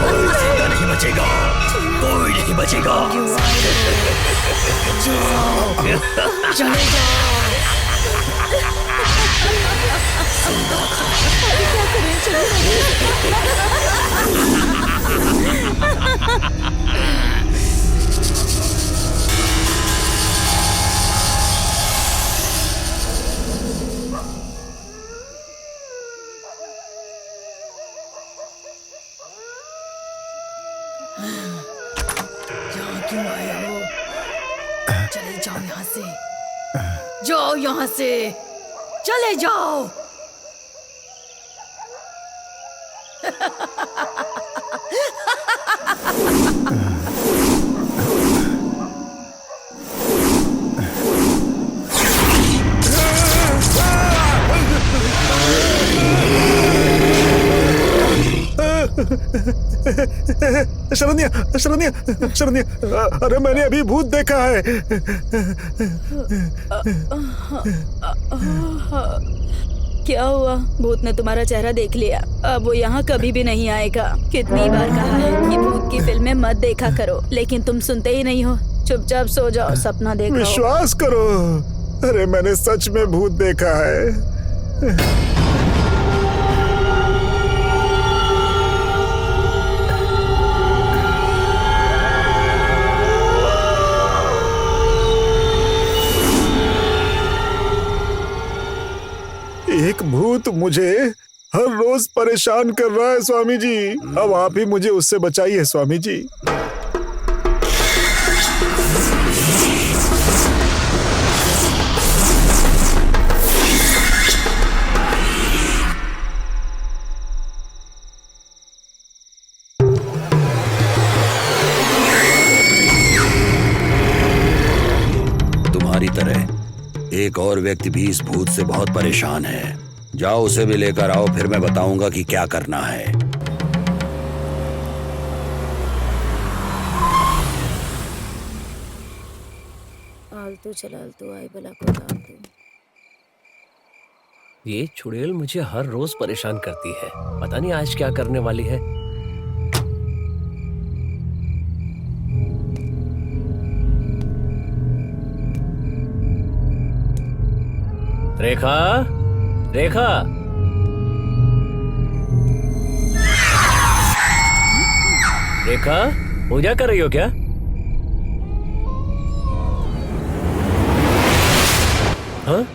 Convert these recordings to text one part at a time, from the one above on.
कोई जिंदा नहीं बचेगा, कोई नहीं बचेगा। चले जाओ। क्या करें, चलो। यहाँ क्यों आए हो? चले जाओ यहाँ से, जाओ यहाँ से, चले जाओ। शरण्या, शरण्या, शरण्या, अरे मैंने अभी भूत देखा है। क्या हुआ? भूत ने तुम्हारा चेहरा देख लिया, अब वो यहाँ कभी भी नहीं आएगा। कितनी बार कहा है कि भूत की फिल्में मत देखा करो, लेकिन तुम सुनते ही नहीं हो। चुपचाप सो जाओ, सपना देखो। विश्वास करो, अरे मैंने सच में भूत देखा है। एक भूत मुझे हर रोज परेशान कर रहा है स्वामी जी। अब आप ही मुझे उससे बचाइए स्वामी जी। तुम्हारी तरह एक और व्यक्ति भी इस भूत से बहुत परेशान है। जाओ उसे भी लेकर आओ, फिर मैं बताऊंगा कि क्या करना है। आलतू चलालतू आई बला को तालतू। ये चुड़ैल मुझे हर रोज परेशान करती है, पता नहीं आज क्या करने वाली है। रेखा, रेखा, रेखा, पूजा कर रही हो क्या? हाँ?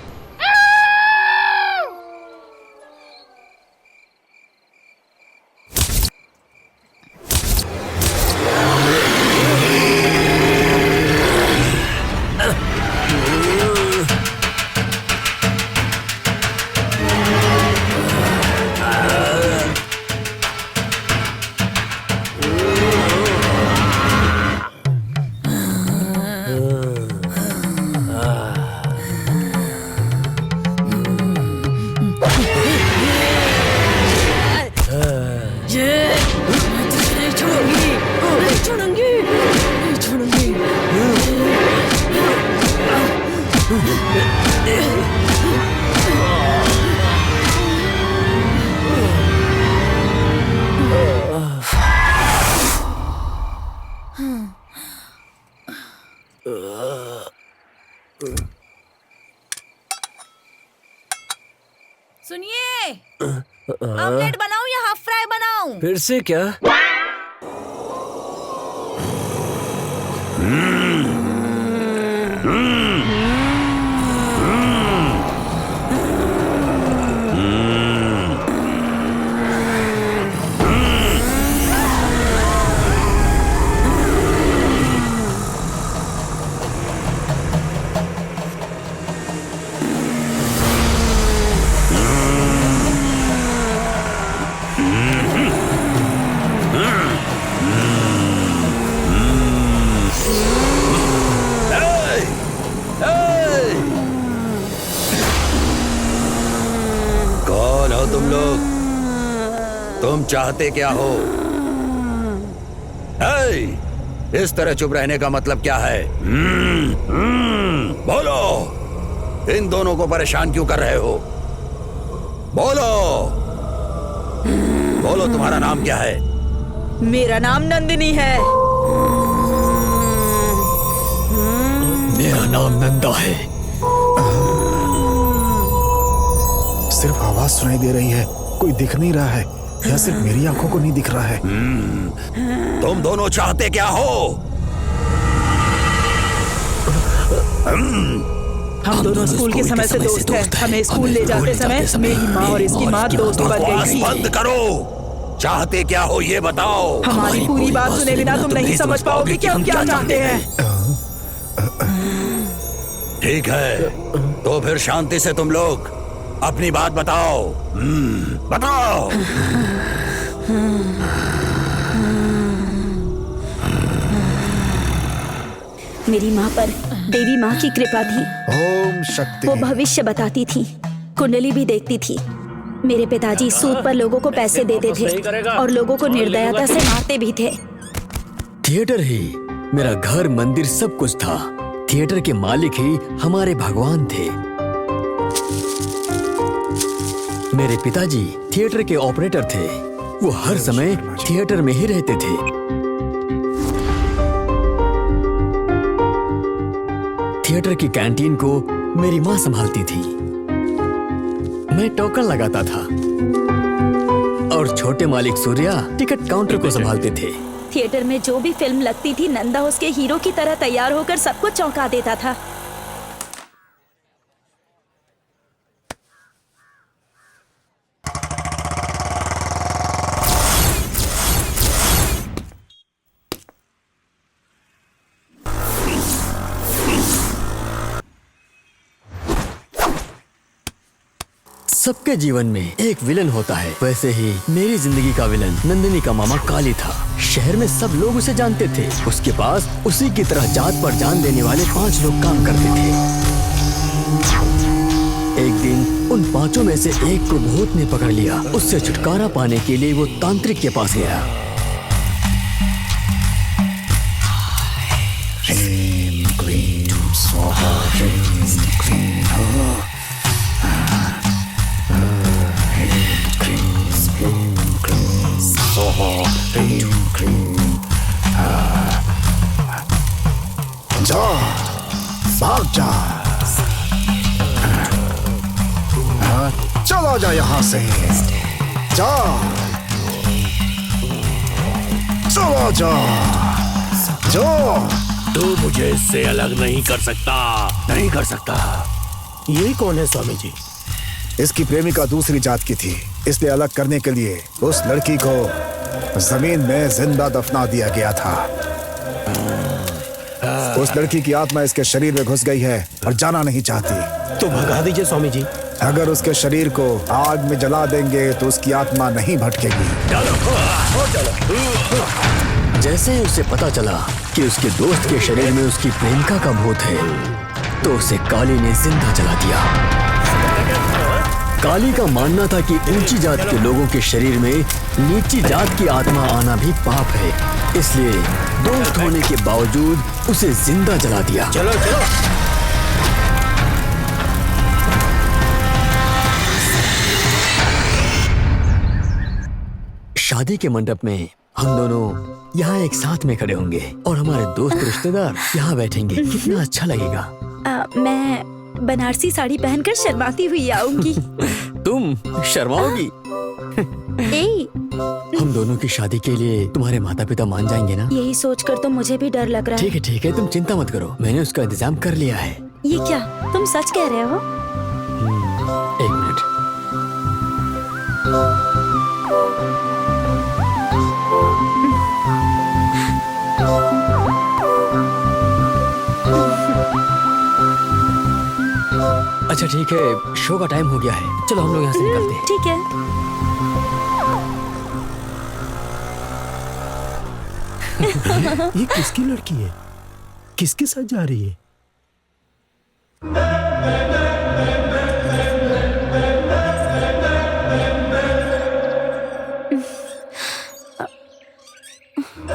सुनिए, ऑमलेट बनाऊं या हाफ फ्राई बनाऊं? फिर से क्या? तुम लोग, तुम चाहते क्या हो? इस तरह चुप रहने का मतलब क्या है? बोलो, इन दोनों को परेशान क्यों कर रहे हो? बोलो। बोलो तुम्हारा नाम क्या है? मेरा नाम नंदिनी है। मेरा नाम नंदा है। सिर्फ आवाज सुनाई दे रही है, कोई दिख नहीं रहा है, या सिर्फ मेरी आंखों को नहीं दिख रहा है? तुम दोनों चाहते क्या हो? हम दोनों स्कूल के समय से दोस्त हैं। हमें स्कूल ले जाते समय मेरी माँ और इसकी माँ दोस्त बन बकवास गई थी। बंद करो। चाहते क्या हो ये बताओ। हमारी पूरी बात सुने बिना तुम नहीं समझ पाओगे कि हम क्या चाहते हैं। ठीक है, तो फिर शांति से तुम लोग अपनी बात बताओ। बताओ। मेरी माँ पर देवी माँ की कृपा थी। ओम शक्ति। वो भविष्य बताती थी, कुंडली भी देखती थी। मेरे पिताजी सूद पर लोगों को पैसे देते थे और लोगों को निर्दयता से मारते भी थे। थिएटर ही मेरा घर, मंदिर सब कुछ था। थिएटर के मालिक ही हमारे भगवान थे। मेरे पिताजी थिएटर के ऑपरेटर थे। वो हर समय थिएटर में ही रहते थे। थिएटर की कैंटीन को मेरी माँ संभालती थी। मैं टोकन लगाता था और छोटे मालिक सूर्या टिकट काउंटर को संभालते थे। थिएटर में जो भी फिल्म लगती थी, नंदा उसके हीरो की तरह तैयार होकर सबको चौंका देता था। सबके जीवन में एक विलन होता है, वैसे ही मेरी जिंदगी का विलन नंदिनी का मामा काली था। शहर में सब लोग उसे जानते थे। उसके पास उसी की तरह जात पर जान देने वाले 5 लोग काम करते थे। एक दिन उन 5 में से एक को भूत ने पकड़ लिया। उससे छुटकारा पाने के लिए वो तांत्रिक के पास गया। जा, भाग जा, चला जा यहाँ से। जा, चला जा, जा। तू मुझे इससे अलग नहीं कर सकता। नहीं कर सकता। ये कौन है स्वामी जी? इसकी प्रेमिका दूसरी जात की थी, इसलिए अलग करने के लिए उस लड़की को जमीन में जिंदा दफना दिया गया था। उस लड़की की आत्मा इसके शरीर में घुस गई है और जाना नहीं चाहती। तो भगा दीजिए स्वामी जी। अगर उसके शरीर को आग में जला देंगे तो उसकी आत्मा नहीं भटकेगी। जैसे ही उसे पता चला कि उसके दोस्त के शरीर में उसकी प्रेमिका का भूत है, तो उसे काली ने जिंदा जला दिया। काली का मानना था कि ऊंची जात के लोगों के शरीर में नीची जात की आत्मा आना भी पाप है, इसलिए दोस्त होने के बावजूद उसे जिंदा जला दिया। चलो चलो। शादी के मंडप में हम दोनों यहाँ एक साथ में खड़े होंगे और हमारे दोस्त रिश्तेदार यहाँ बैठेंगे। कितना अच्छा लगेगा। मैं बनारसी साड़ी पहनकर शर्माती हुई आऊंगी। तुम शर्माओगी? हम दोनों की शादी के लिए तुम्हारे माता पिता मान जाएंगे ना? यही सोचकर तो मुझे भी डर लग रहा है। ठीक है, तुम चिंता मत करो, मैंने उसका इंतजाम कर लिया है। ये क्या, तुम सच कह रहे हो? एक मिनट। अच्छा ठीक है, शो का टाइम हो गया है, चलो हम लोग यहाँ से निकलते हैं। ठीक है। ये किसकी लड़की है? किसके साथ जा रही है?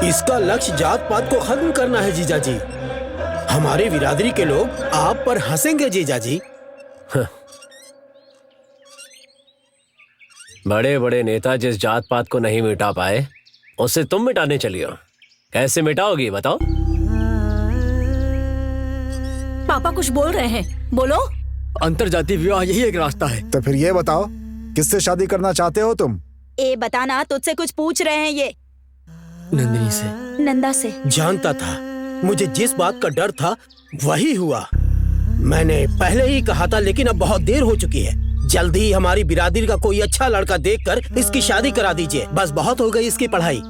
इसका लक्ष्य जात पात को खत्म करना है जीजाजी। हमारी बिरादरी के लोग आप पर हंसेंगे जीजाजी। बड़े बड़े नेता जिस जात पात को नहीं मिटा पाए उससे तुम मिटाने चली हो। कैसे मिटाओगी बताओ? पापा कुछ बोल रहे हैं, बोलो। अंतरजातीय विवाह यही एक रास्ता है। तो फिर ये बताओ, किससे शादी करना चाहते हो तुम? ए बताना, तुझसे कुछ पूछ रहे हैं ये। नंदिनी से। नंदा से। जानता था, मुझे जिस बात का डर था वही हुआ। मैंने पहले ही कहा था, लेकिन अब बहुत देर हो चुकी है। जल्दी ही हमारी बिरादरी का कोई अच्छा लड़का देखकर इसकी शादी करा दीजिए। बस बहुत हो गई इसकी पढ़ाई।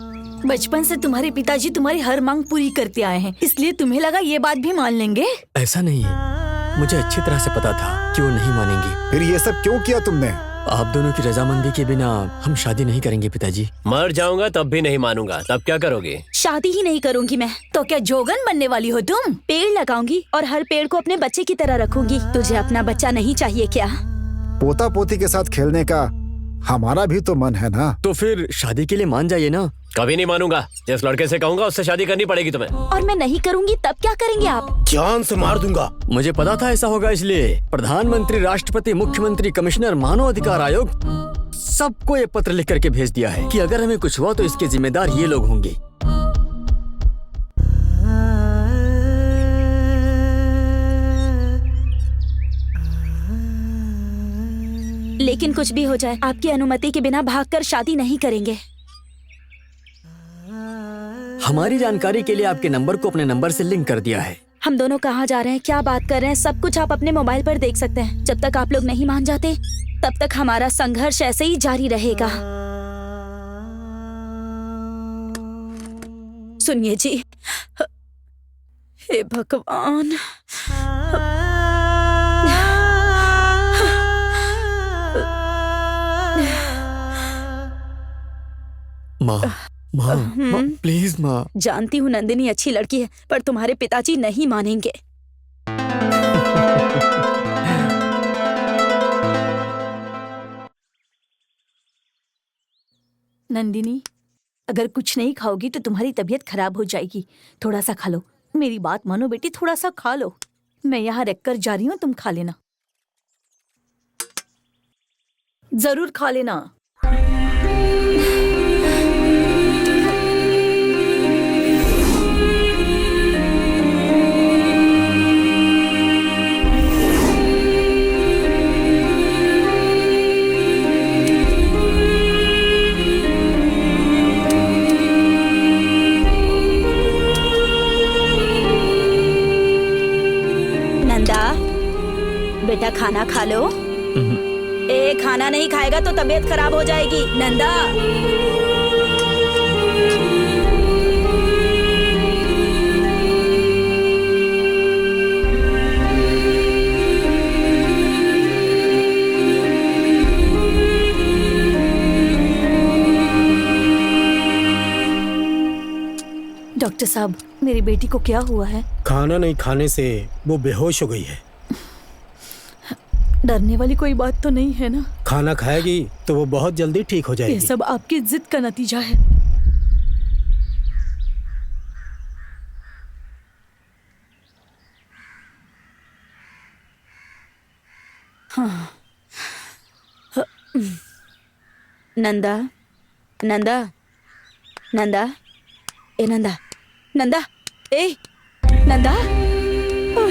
बचपन से तुम्हारे पिताजी तुम्हारी हर मांग पूरी करते आए हैं, इसलिए तुम्हें लगा ये बात भी मान लेंगे? ऐसा नहीं है, मुझे अच्छी तरह से पता था कि वो नहीं मानेंगी। फिर ये सब क्यों किया तुमने? आप दोनों की रजामंदी के बिना हम शादी नहीं करेंगे पिताजी। मर जाऊंगा तब भी नहीं मानूंगा। तब क्या करोगे? शादी ही नहीं करूंगी मैं। तो क्या जोगन बनने वाली हो तुम? पेड़ लगाऊंगी और हर पेड़ को अपने बच्चे की तरह रखूंगी। तुझे अपना बच्चा नहीं चाहिए क्या? पोता पोती के साथ खेलने का हमारा भी तो मन है ना। तो फिर शादी के लिए मान जाइए ना। कभी नहीं मानूंगा। जिस लड़के से कहूंगा उससे शादी करनी पड़ेगी तुम्हें। और मैं नहीं करूंगी तब क्या करेंगे आप? जान से मार दूंगा। मुझे पता था ऐसा होगा, इसलिए प्रधानमंत्री, राष्ट्रपति, मुख्यमंत्री, कमिश्नर, मानव अधिकार आयोग सबको ये पत्र लिख करके भेज दिया है कि अगर हमें कुछ हुआ तो इसके जिम्मेदार ये लोग होंगे। लेकिन कुछ भी हो जाए, आपकी अनुमति के बिना भागकर शादी नहीं करेंगे। हमारी जानकारी के लिए आपके नंबर को अपने नंबर से लिंक कर दिया है। हम दोनों कहाँ जा रहे हैं, क्या बात कर रहे हैं, सब कुछ आप अपने मोबाइल पर देख सकते हैं। जब तक आप लोग नहीं मान जाते तब तक हमारा संघर्ष ऐसे ही जारी रहेगा। सुनिए जी, हे भगवान, माँ, माँ, माँ, प्लीज माँ। जानती हूँ नंदिनी अच्छी लड़की है, पर तुम्हारे पिताजी नहीं मानेंगे। नंदिनी, अगर कुछ नहीं खाओगी तो तुम्हारी तबीयत खराब हो जाएगी। थोड़ा सा खा लो। मेरी बात मानो बेटी, थोड़ा सा खा लो। मैं यहाँ रखकर जा रही हूँ, तुम खा लेना। जरूर खा लेना। बेटा खाना खा लो। ए, खाना नहीं खाएगा तो तबीयत खराब हो जाएगी। नंदा, डॉक्टर साहब, मेरी बेटी को क्या हुआ है? खाना नहीं खाने से वो बेहोश हो गई है। डरने वाली कोई बात तो नहीं है ना? खाना खाएगी तो वो बहुत जल्दी ठीक हो जाएगी। ये सब आपकी जिद का नतीजा है। हाँ। नंदा, नंदा, नंदा, ए नंदा, नंदा, ए नंदा,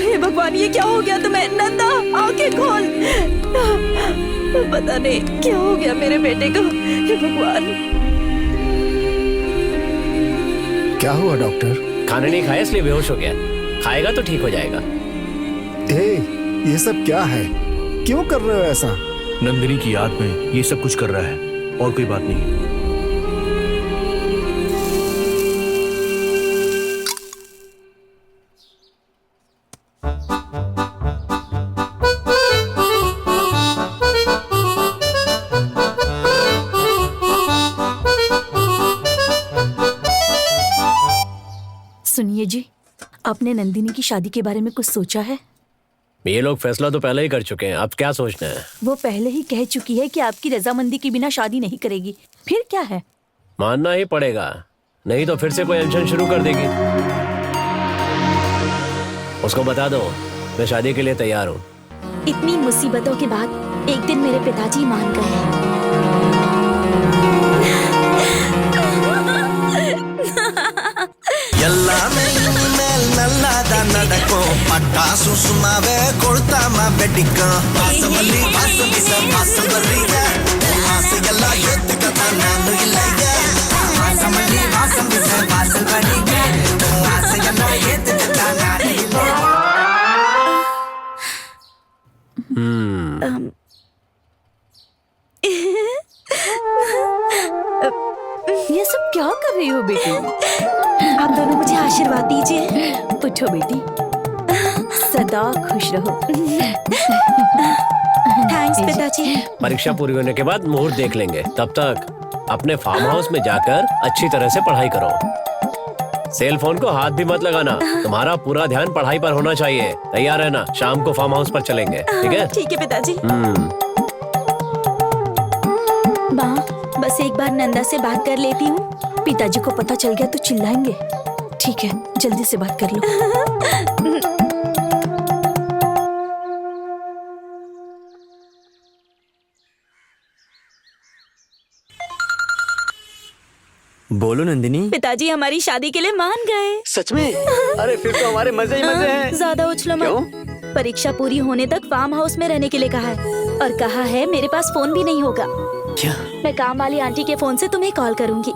हे भगवान, ये क्या हो गया तुम्हें? नंदा, आंखें खोल। पता नहीं क्या हो गया मेरे बेटे को। हे भगवान। क्या हुआ डॉक्टर? खाना नहीं खाया इसलिए बेहोश हो गया। खाएगा तो ठीक हो जाएगा। ये सब क्या है? क्यों कर रहे हो ऐसा? नंदिनी की याद में ये सब कुछ कर रहा है, और कोई बात नहीं। सुनिए जी, आपने नंदिनी की शादी के बारे में कुछ सोचा है? ये लोग फैसला तो पहले ही कर चुके हैं, अब क्या सोचना है? वो पहले ही कह चुकी है कि आपकी रजामंदी के बिना शादी नहीं करेगी। फिर क्या है? मानना ही पड़ेगा, नहीं तो फिर से कोई अनशन शुरू कर देगी। उसको बता दो मैं शादी के लिए तैयार हूँ। इतनी मुसीबतों के बाद एक दिन मेरे पिताजी मान गए। बेटिका वासवली वासवी वासवरिया वासगला युद्ध कथा नानु इलाया वासवली वासवी वासवरिया वासगला युद्ध कथा नानु इलाया। ये सब क्या कर रही हो बेटी? आप दोनों मुझे आशीर्वाद दीजिए। उठो बेटी, सदा खुश रहो। थैंक्स पिताजी। परीक्षा पूरी होने के बाद मुहूर्त देख लेंगे। तब तक अपने फार्म हाउस में जाकर अच्छी तरह से पढ़ाई करो। सेल फोन को हाथ भी मत लगाना। तुम्हारा पूरा ध्यान पढ़ाई पर होना चाहिए। तैयार रहना, शाम को फार्म हाउस पर चलेंगे। ठीक है? ठीक है पिताजी। माँ, बस एक बार नंदा से बात कर लेती हूँ। पिताजी को पता चल गया तो चिल्लाएंगे। ठीक है, जल्दी से बात कर लो। बोलो नंदिनी। पिताजी हमारी शादी के लिए मान गए। सच में? अरे फिर तो हमारे मजे ही मजे हैं। ज्यादा उछलो मत। परीक्षा पूरी होने तक फार्म हाउस में रहने के लिए कहा है और कहा है मेरे पास फोन भी नहीं होगा। क्या? मैं काम वाली आंटी के फोन से तुम्हें कॉल करूंगी।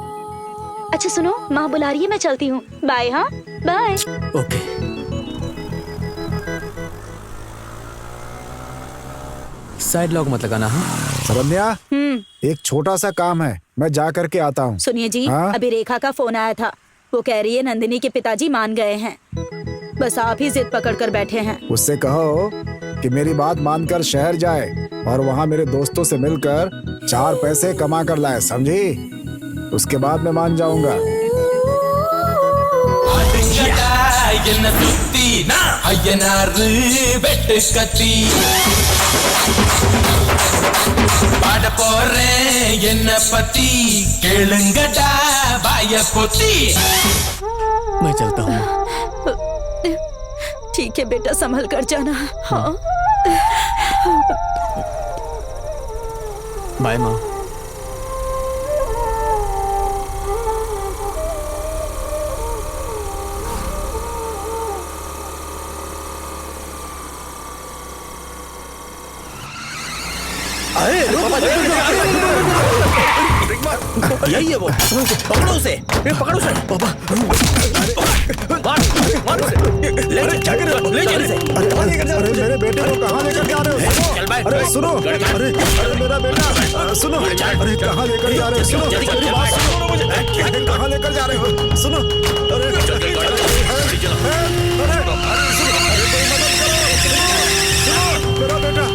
अच्छा सुनो, माँ बुला रही है, मैं चलती हूँ। बाय। हाँ बाय। ओके। साइड लॉक मत लगाना। हाँ सरन्या, एक छोटा सा काम है, मैं जा करके आता हूँ। सुनिए जी, अभी रेखा का फोन आया था। वो कह रही है नंदिनी के पिताजी मान गए हैं। बस आप ही जिद पकड़ कर बैठे हैं। उससे कहो कि मेरी बात मानकर शहर जाए और वहाँ मेरे दोस्तों से मिलकर 4 पैसे कमा कर लाए, समझी? उसके बाद मैं मान जाऊंगा। मैं चलता हूँ। ठीक है बेटा, संभल कर जाना। हाँ बाय माँ। यही है वो। पकड़ो उसे, पकड़ो उसे। पापा, मार उसे। ले चल इसे। अरे मेरे बेटे को कहाँ लेकर जा रहे हो? अरे सुनो, अरे मेरा बेटा सुनो। अरे कहाँ लेकर जा रहे हो? सुनो मेरी बात सुनो। मुझे कहाँ लेकर जा रहे हो? सुनो। अरे मेरा बेटा।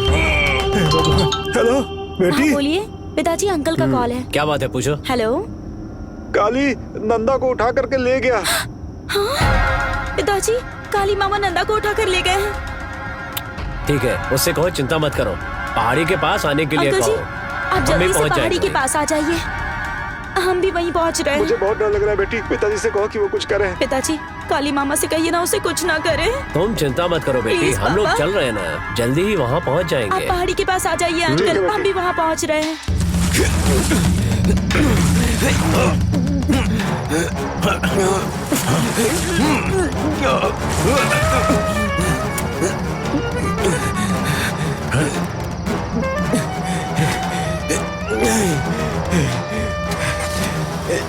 हेलो बेटी। बोलिए पिताजी, अंकल का कॉल है। क्या बात है, पूछो। हेलो। काली नंदा को उठा करके ले गया। हाँ पिताजी, काली मामा नंदा को उठा कर ले गए हैं। ठीक है, उससे कहो चिंता मत करो, पहाड़ी के पास आने के लिए अंकल जी, कहो। आप जल्दी से पहाड़ी के पास आ जाइए। हम भी वहीं पहुंच रहे हैं। मुझे बहुत डर लग रहा है बेटी। पिताजी से कहो कि वो कुछ करे। पिताजी, काली मामा से कहिए ना उसे कुछ ना करे। तुम चिंता मत करो बेटी, प्लीज, हम लोग पापा। चल रहे हैं ना, जल्दी ही वहाँ पहुँच आप जाएंगे। पहाड़ी के पास आ जाइए अंकल, हम भी वहाँ पहुँच रहे हैं।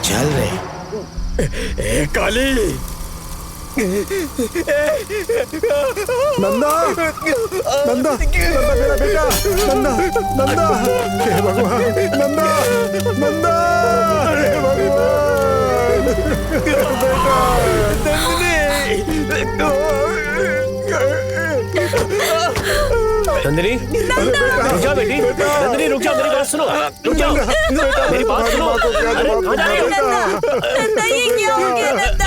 चल रहे। काली नंदा, नंदा, नंदा मेरा बेटा, नंदा, नंदा, हे भगवान, नंदा, नंदा, हे भगवान, बेटा, नंदिनी, रुक जाओ बेटी। नंदिनी रुक जाओ, मेरी बात सुनो, रुक जाओ, मेरी बात सुनो। अरे कहाँ जा रही हो? नंदा, ये क्या हो गया नंदा?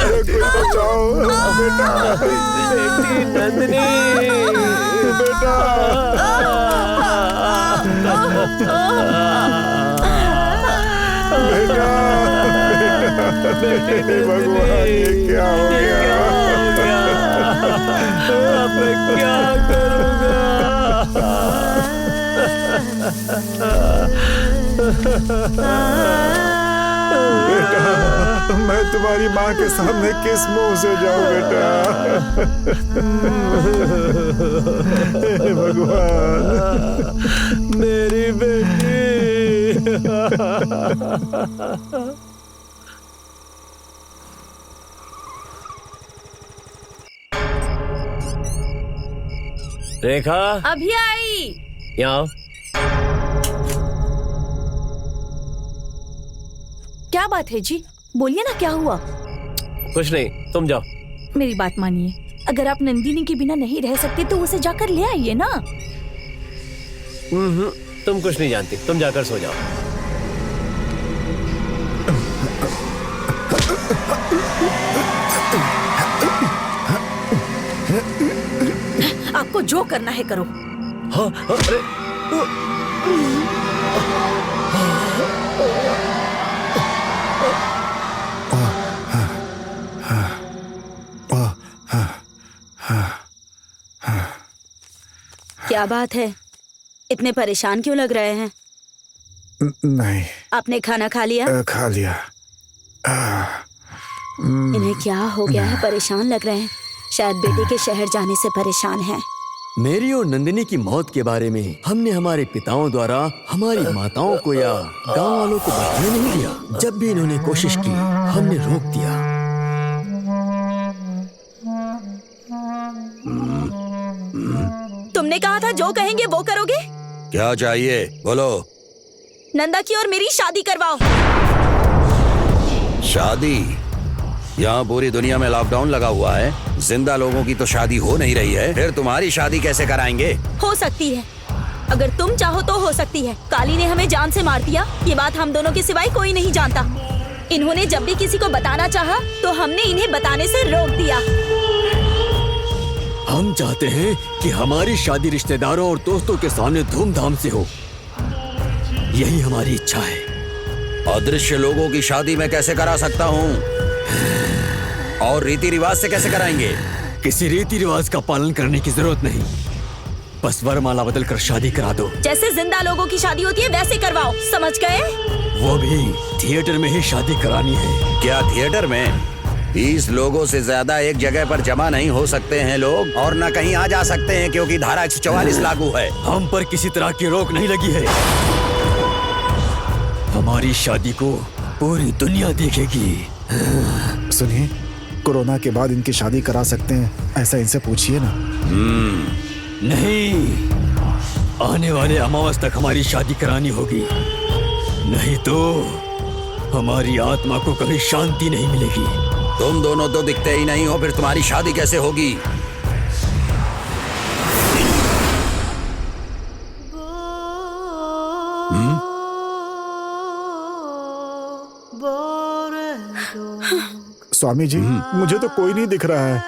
बचाओ बेटा, बेटी नंदिनी, बेटा, बेटा, भगवान ये क्या हो गया? अब मैं क्या करूँगा? बेटा, मैं मैं तुम्हारी माँ के सामने किस मुंह से जाऊं बेटा? हे भगवान, मेरी बेटी। रेखा, अभी आई। यहाँ आओ। क्या बात है जी? बोलिए ना, क्या हुआ? कुछ नहीं, तुम जाओ। मेरी बात मानिए, अगर आप नंदिनी के बिना नहीं रह सकते तो उसे जाकर ले आइए ना। तुम कुछ नहीं जानती, तुम जाकर सो जाओ। आपको जो करना है करो। हाँ, अरे क्या बात है, इतने परेशान क्यों लग रहे हैं? नहीं। आपने खाना खा लिया? खा लिया। इन्हें क्या हो गया है, परेशान लग रहे हैं। शायद बेटे के शहर जाने से परेशान हैं। मेरी और नंदिनी की मौत के बारे में हमने हमारे पिताओं द्वारा हमारी माताओं को या गांव वालों को बताने नहीं दिया। जब भी इन्होंने कोशिश की, हमने रोक दिया। तुमने कहा था जो कहेंगे वो करोगे। क्या चाहिए बोलो। नंदा की और मेरी शादी करवाओ। शादी? यहाँ पूरी दुनिया में लॉकडाउन लगा हुआ है, जिंदा लोगों की तो शादी हो नहीं रही है, फिर तुम्हारी शादी कैसे कराएंगे? हो सकती है, अगर तुम चाहो तो हो सकती है। काली ने हमें जान से मार दिया, ये बात हम दोनों के सिवाय कोई नहीं जानता। इन्होंने जब भी किसी को बताना चाहा तो हमने इन्हें बताने से रोक दिया। हम चाहते हैं कि हमारी शादी रिश्तेदारों और दोस्तों के सामने धूमधाम से हो, यही हमारी इच्छा है। अदृश्य लोगों की शादी मैं कैसे करा सकता हूँ? और रीति रिवाज से कैसे कराएंगे? किसी रीति रिवाज का पालन करने की जरूरत नहीं, बस वरमाला बदल कर शादी करा दो। जैसे जिंदा लोगों की शादी होती है वैसे करवाओ, समझ गए? वो भी थिएटर में ही शादी करानी है। क्या थिएटर में? 20 लोगों से ज्यादा एक जगह पर जमा नहीं हो सकते हैं लोग, और न कहीं आ जा सकते हैं क्योंकि धारा 144 लागू है। हम पर किसी तरह की रोक नहीं लगी है। हमारी शादी को पूरी दुनिया देखेगी। सुनिए, कोरोना के बाद इनकी शादी करा सकते हैं, ऐसा इनसे पूछिए ना। नहीं, आने वाले अमावस तक हमारी शादी करानी होगी, नहीं तो हमारी आत्मा को कभी शांति नहीं मिलेगी। तुम दोनों तो दिखते ही नहीं हो, फिर तुम्हारी शादी कैसे होगी? स्वामी जी, मुझे तो कोई नहीं दिख रहा है।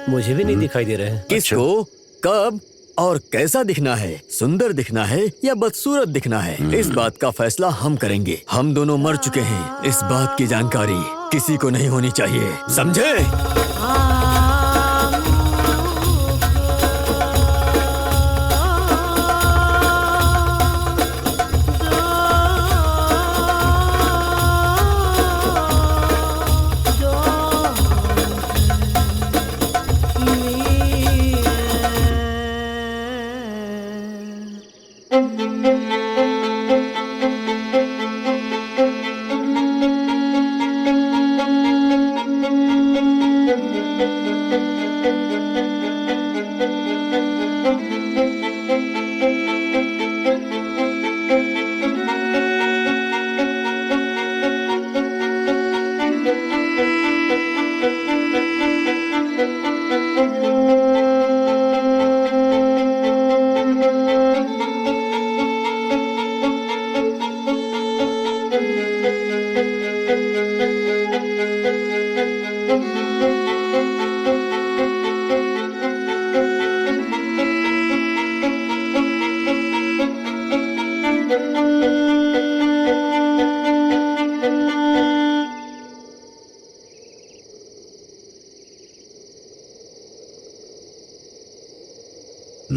मुझे भी नहीं दिखाई दे रहे हैं। किसको, कब और कैसा दिखना है? सुंदर दिखना है या बदसूरत दिखना है? इस बात का फैसला हम करेंगे। हम दोनों मर चुके हैं, इस बात की जानकारी किसी को नहीं होनी चाहिए, समझे?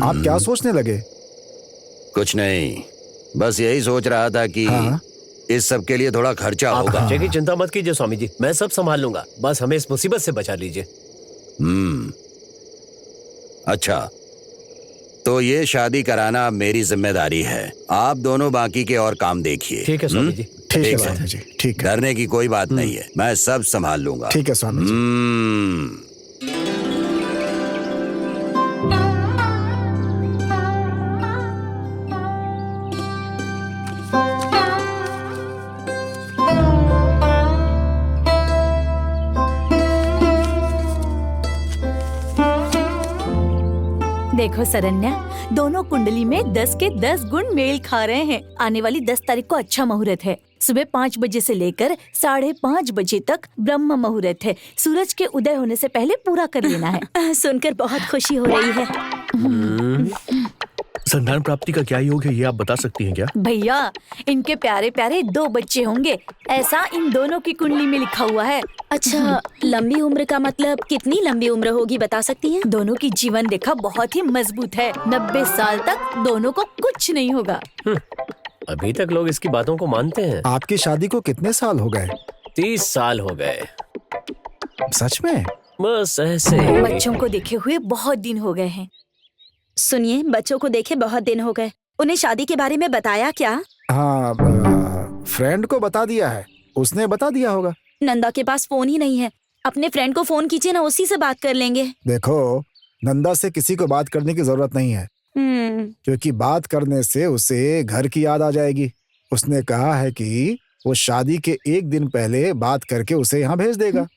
आप क्या सोचने लगे? कुछ नहीं, बस यही सोच रहा था कि इस सब के लिए थोड़ा खर्चा आप होगा। खर्चे की चिंता मत कीजिए स्वामी जी, मैं सब संभाल लूंगा, बस हमें इस मुसीबत से बचा लीजिए। अच्छा, तो ये शादी कराना अब मेरी जिम्मेदारी है। आप दोनों बाकी के और काम देखिए। ठीक है स्वामी जी। ठीक है ठीक स्वामी जी, ठीक है। डरने की कोई बात नहीं है, मैं सब संभाल लूंगा। ठीक है स्वामी जी। देखो सरन्या, दोनों कुंडली में 10 के 10 गुण मेल खा रहे हैं। आने वाली 10 तारीख को अच्छा मुहूर्त है। सुबह 5 बजे से लेकर 5:30 बजे तक ब्रह्म मुहूर्त है। सूरज के उदय होने से पहले पूरा कर लेना है। सुनकर बहुत खुशी हो रही है। संतान प्राप्ति का क्या योग है, ये आप बता सकती हैं क्या? भैया, इनके प्यारे प्यारे 2 बच्चे होंगे, ऐसा इन दोनों की कुंडली में लिखा हुआ है। अच्छा, लंबी उम्र का मतलब कितनी लंबी उम्र होगी, बता सकती हैं? दोनों की जीवन रेखा बहुत ही मजबूत है। 90 साल तक दोनों को कुछ नहीं होगा। अभी तक लोग इसकी बातों को मानते हैं। आपकी शादी को कितने साल हो गए? 30 साल हो गए। सच में? बस ऐसे। बच्चों को देखे हुए बहुत दिन हो गए हैं। सुनिए, बच्चों को देखे बहुत दिन हो गए। उन्हें शादी के बारे में बताया क्या? हाँ, फ्रेंड को बता दिया है, उसने बता दिया होगा। नंदा के पास फोन ही नहीं है। अपने फ्रेंड को फोन कीजिए ना, उसी से बात कर लेंगे। देखो, नंदा से किसी को बात करने की जरूरत नहीं है, क्योंकि बात करने से उसे घर की याद आ जाएगी। उसने कहा है कि वो शादी के 1 दिन पहले बात करके उसे यहाँ भेज देगा।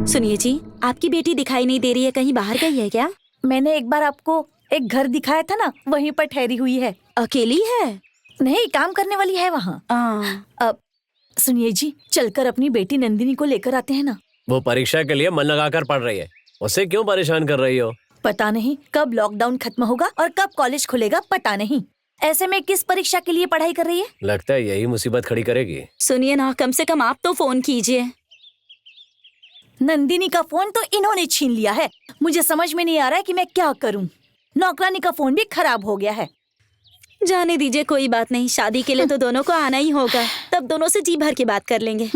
सुनिए जी, आपकी बेटी दिखाई नहीं दे रही है, कहीं बाहर गई है क्या? मैंने एक बार आपको एक घर दिखाया था ना, वहीं पर ठहरी हुई है। अकेली है? नहीं, काम करने वाली है वहाँ। अब सुनिए जी, चलकर अपनी बेटी नंदिनी को लेकर आते हैं ना। वो परीक्षा के लिए मन लगाकर पढ़ रही है, उसे क्यों परेशान कर रही हो? पता नहीं कब लॉकडाउन खत्म होगा और कब कॉलेज खुलेगा, पता नहीं। ऐसे में किस परीक्षा के लिए पढ़ाई कर रही है? लगता है यही मुसीबत खड़ी करेगी। सुनिए ना, कम से कम आप तो फोन कीजिए। नंदिनी का फोन तो इन्होंने छीन लिया है। मुझे समझ में नहीं आ रहा है कि मैं क्या करूं। नौकरानी का फोन भी खराब हो गया है। जाने दीजिए, कोई बात नहीं। शादी के लिए तो दोनों को आना ही होगा, तब दोनों से जी भर के बात कर लेंगे।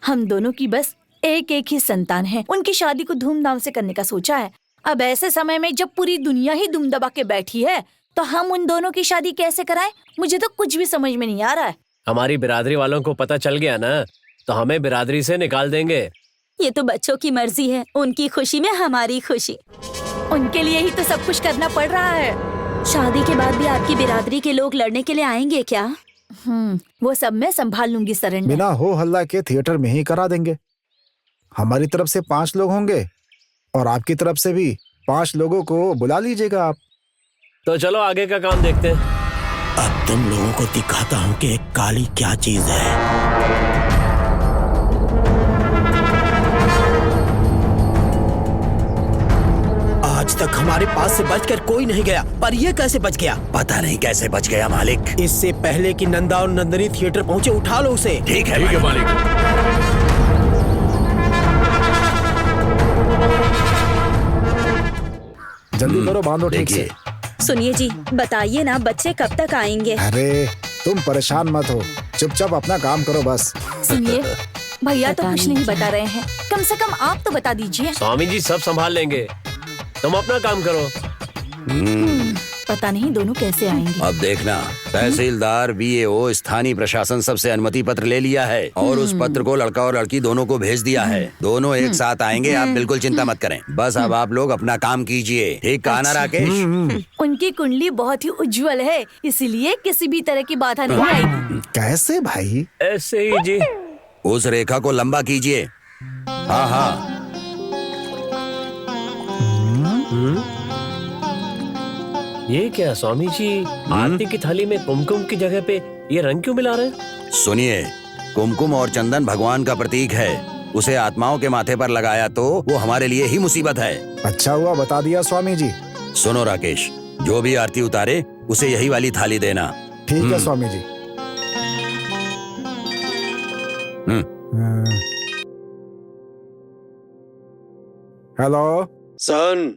हम दोनों की बस एक ही संतान है। उनकी शादी को धूमधाम से करने का सोचा है। अब ऐसे समय में जब पूरी दुनिया ही दुम दबा के बैठी है, तो हम उन दोनों की शादी कैसे कराएं? मुझे तो कुछ भी समझ में नहीं आ रहा है। हमारी बिरादरी वालों को पता चल गया ना, तो हमें बिरादरी से निकाल देंगे। ये तो बच्चों की मर्जी है, उनकी खुशी में हमारी खुशी। उनके लिए ही तो सब कुछ करना पड़ रहा है। शादी के बाद भी आपकी बिरादरी के लोग लड़ने के लिए आएंगे क्या? वो सब मैं संभाल लूंगी सरण्या। बिना हो हल्ला के थिएटर में ही करा देंगे। हमारी तरफ से 5 लोग होंगे और आपकी तरफ से भी 5 लोगों को बुला लीजिएगा आप। तो चलो आगे का काम देखते हैं। अब तुम लोगों को दिखाता हूँ कि एक काली क्या चीज है। आज तक हमारे पास से बचकर कोई नहीं गया, पर ये कैसे बच गया? पता नहीं कैसे बच गया मालिक। इससे पहले कि नंदा और नंदनी थिएटर पहुँचे, उठा लो उसे। ठीक है मालिक। जल्दी करो, बांधो ठीक से। सुनिए जी, बताइए ना, बच्चे कब तक आएंगे? अरे तुम परेशान मत हो, चुपचाप अपना काम करो बस। सुनिए, भैया तो कुछ नहीं बता रहे हैं, कम से कम आप तो बता दीजिए। स्वामी जी सब संभाल लेंगे, तुम अपना काम करो। पता नहीं दोनों कैसे आएंगे। अब देखना, तहसीलदार, VAO, स्थानीय प्रशासन सबसे अनुमति पत्र ले लिया है और उस पत्र को लड़का और लड़की दोनों को भेज दिया है। दोनों एक साथ आएंगे, आप बिल्कुल चिंता मत करें। बस अब आप लोग अपना काम कीजिए, ठीक कहा ना राकेश? उनकी कुंडली बहुत ही उज्जवल है, इसीलिए किसी भी तरह की बाधा नहीं आएगी। कैसे भाई? ऐसे ही जी। उस रेखा को लंबा कीजिए। हाँ हाँ। ये क्या स्वामी जी, आरती की थाली में कुमकुम की जगह पे ये रंग क्यों मिला रहे हैं? सुनिए, कुमकुम और चंदन भगवान का प्रतीक है। उसे आत्माओं के माथे पर लगाया तो वो हमारे लिए ही मुसीबत है। अच्छा हुआ बता दिया स्वामी जी। सुनो राकेश, जो भी आरती उतारे उसे यही वाली थाली देना। ठीक है स्वामी जी। हेलो सन,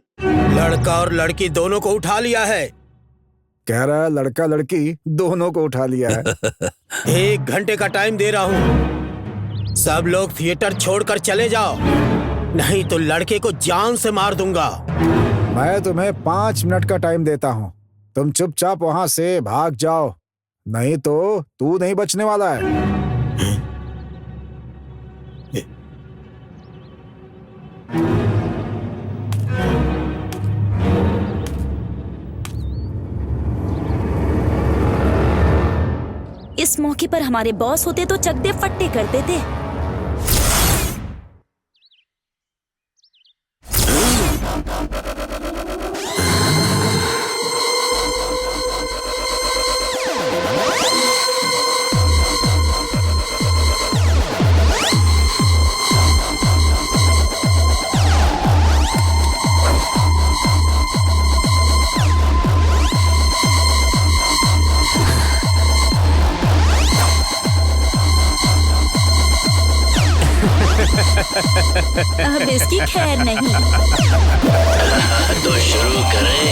लड़का और लड़की दोनों को उठा लिया है। कह रहा है लड़का लड़की दोनों को उठा लिया है। 1 घंटे का टाइम दे रहा हूँ, सब लोग थिएटर छोड़कर चले जाओ, नहीं तो लड़के को जान से मार दूंगा। मैं तुम्हें 5 मिनट का टाइम देता हूँ, तुम चुपचाप वहां से भाग जाओ, नहीं तो तू नहीं बचने वाला है। इस मौके पर हमारे बॉस होते तो चकदे फट्टे कर देते। अब इसकी खैर नहीं। तो शुरू करें।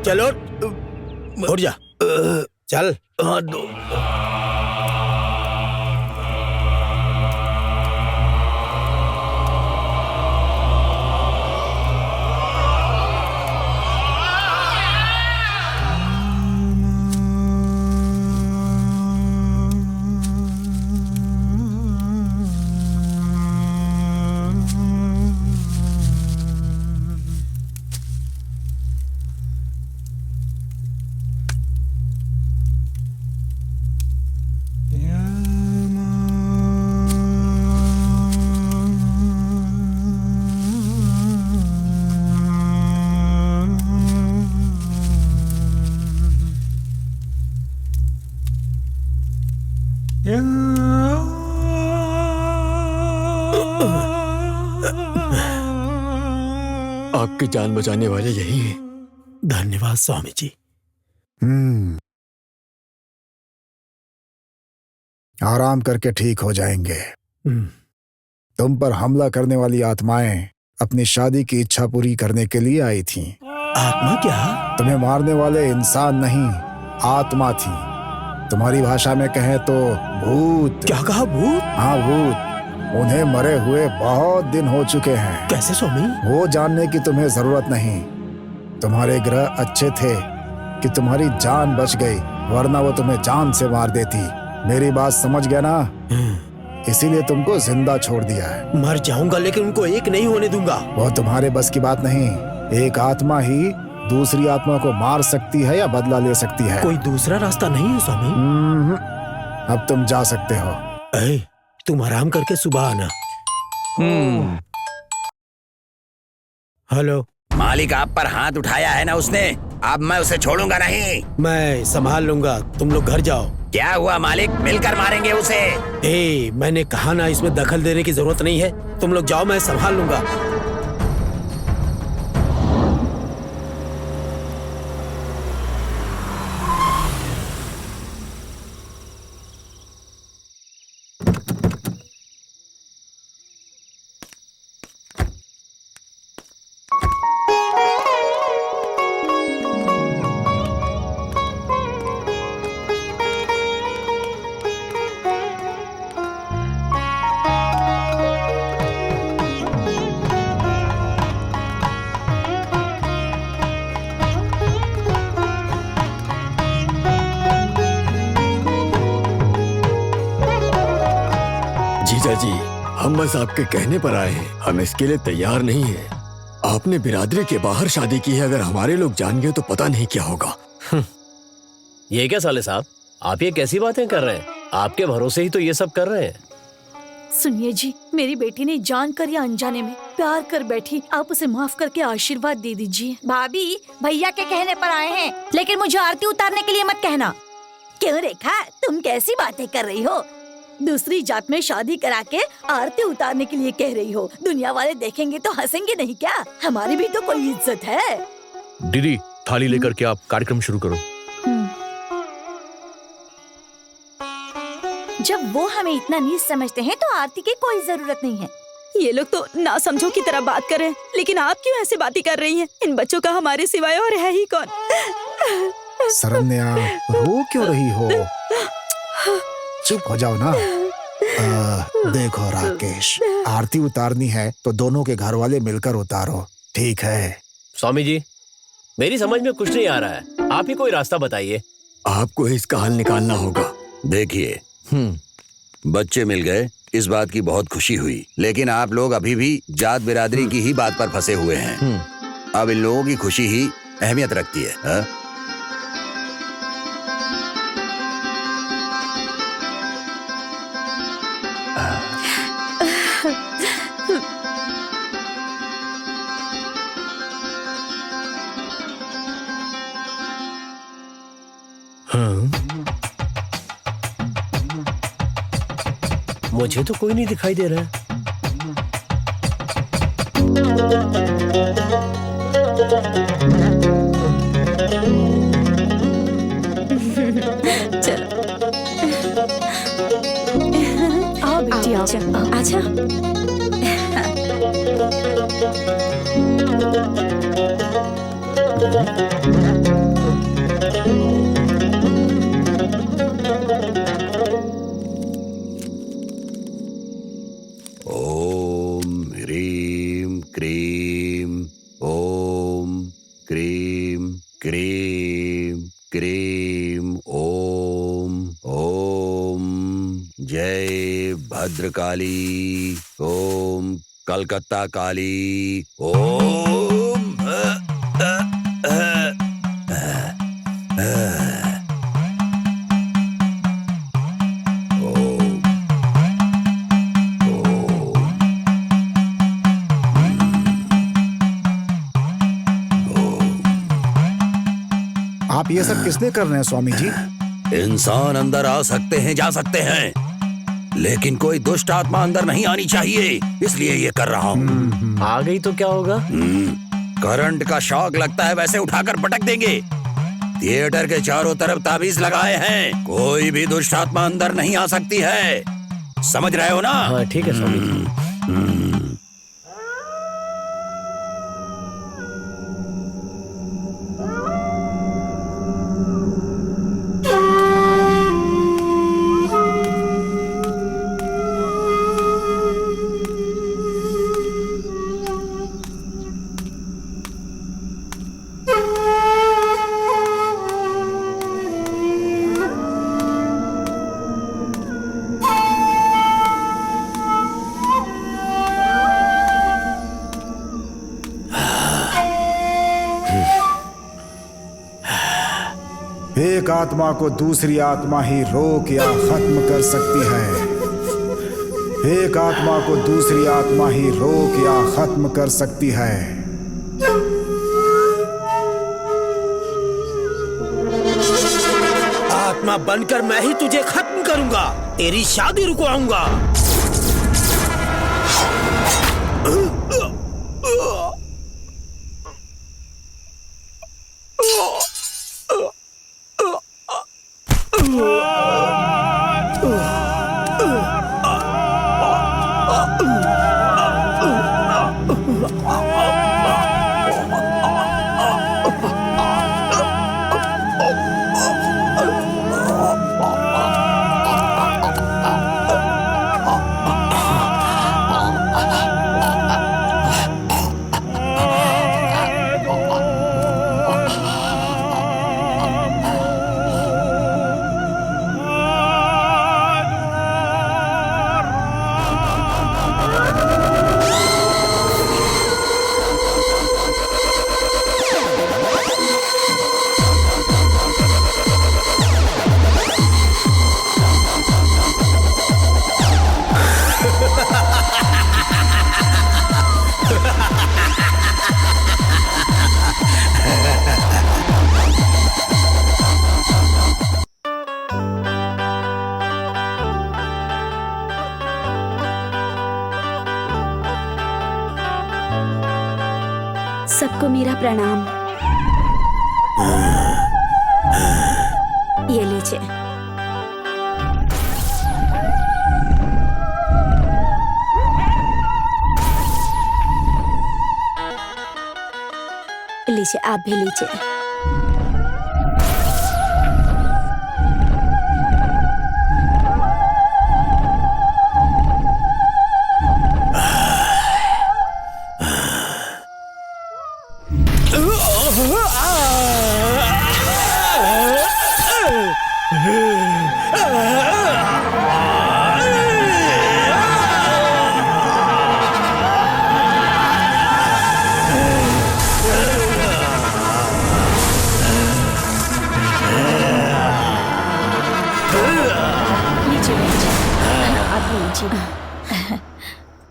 चलो उठ जा, चल। आपकी जान बचाने वाले यही हैं। धन्यवाद स्वामी जी। आराम करके ठीक हो जाएंगे। तुम पर हमला करने वाली आत्माएं अपनी शादी की इच्छा पूरी करने के लिए आई थीं। आत्मा क्या? तुम्हें मारने वाले इंसान नहीं, आत्मा थी। तुम्हारी भाषा में कहें तो भूत। क्या कहा? भूत? हाँ, भूत। उन्हें मरे हुए बहुत दिन हो चुके हैं। कैसे स्वामी? वो जानने की तुम्हें जरूरत नहीं। तुम्हारे ग्रह अच्छे थे कि तुम्हारी जान बच गई, वरना वो तुम्हें जान से मार देती। मेरी बात समझ गया ना? इसीलिए तुमको जिंदा छोड़ दिया है। मर जाऊंगा लेकिन उनको एक नहीं होने दूंगा। वो तुम्हारे बस की बात नहीं। एक आत्मा ही दूसरी आत्मा को मार सकती है या बदला ले सकती है। कोई दूसरा रास्ता नहीं है स्वामी? अब तुम जा सकते हो। तुम आराम करके सुबह आना। हेलो मालिक, आप पर हाथ उठाया है ना उसने, अब मैं उसे छोड़ूंगा नहीं। मैं संभाल लूंगा, तुम लोग घर जाओ। क्या हुआ मालिक, मिलकर मारेंगे उसे। मैंने कहा ना, इसमें दखल देने की जरूरत नहीं है। तुम लोग जाओ, मैं संभाल लूंगा। बस आपके कहने पर आए हैं, हम इसके लिए तैयार नहीं हैं। आपने बिरादरी के बाहर शादी की है, अगर हमारे लोग जान गए तो पता नहीं क्या होगा। ये क्या साले साहब, आप ये कैसी बातें कर रहे हैं? आपके भरोसे ही तो ये सब कर रहे हैं। सुनिए जी, मेरी बेटी ने जानकर या अनजाने में प्यार कर बैठी, आप उसे माफ करके आशीर्वाद दे दीजिए। भाभी, भैया के कहने पर आए हैं, लेकिन मुझे आरती उतारने के लिए मत कहना। क्यों रेखा, तुम कैसी बातें कर रही हो? दूसरी जात में शादी करा के आरती उतारने के लिए कह रही हो? दुनिया वाले देखेंगे तो हंसेंगे नहीं क्या? हमारी भी तो कोई इज्जत है। दीदी, थाली लेकर के आप कार्यक्रम शुरू करो। जब वो हमें इतना नीच समझते हैं तो आरती की कोई जरूरत नहीं है। ये लोग तो ना समझो की तरह बात कर रहे हैं, लेकिन आप क्यों ऐसे बातें कर रही हैं? इन बच्चों का हमारे सिवाय और है ही कौन? शरण्या, रो क्यों रही हो? चुप हो जाओ ना। देखो राकेश, आरती उतारनी है तो दोनों के घर वाले मिलकर उतारो, ठीक है? स्वामी जी, मेरी समझ में कुछ नहीं आ रहा है, आप ही कोई रास्ता बताइए। आपको इसका हल निकालना होगा। देखिए, बच्चे मिल गए, इस बात की बहुत खुशी हुई, लेकिन आप लोग अभी भी जात बिरादरी की ही बात पर फंसे हुए हैं। अब इन लोगों की खुशी ही अहमियत रखती है, हा? मुझे तो कोई नहीं दिखाई दे रहा है। चलो आओ बेटी, आओ। अच्छा, ओम ह्रीम क्रीम, ओम cream cream cream, Om Om जय भद्रकाली, ओम कलकत्ता काली, ओम आप ये सब किसने कर रहे हैं स्वामी जी? इंसान अंदर आ सकते हैं, जा सकते हैं, लेकिन कोई दुष्ट आत्मा अंदर नहीं आनी चाहिए, इसलिए ये कर रहा हूँ। आ गई तो क्या होगा? करंट का शॉक लगता है, वैसे उठाकर पटक देंगे। थिएटर के चारों तरफ ताबीज लगाए हैं, कोई भी दुष्ट आत्मा अंदर नहीं आ सकती है, समझ रहे हो ना? हाँ ठीक है स्वामी जी। एक आत्मा को दूसरी आत्मा ही रोक या खत्म कर सकती है। एक आत्मा को दूसरी आत्मा ही रोक या खत्म कर सकती है। आत्मा बनकर मैं ही तुझे खत्म करूंगा, तेरी शादी रुकवाऊंगा। सबको मेरा प्रणाम। ये लीजिए। लीजिए, आप भी लीजिए।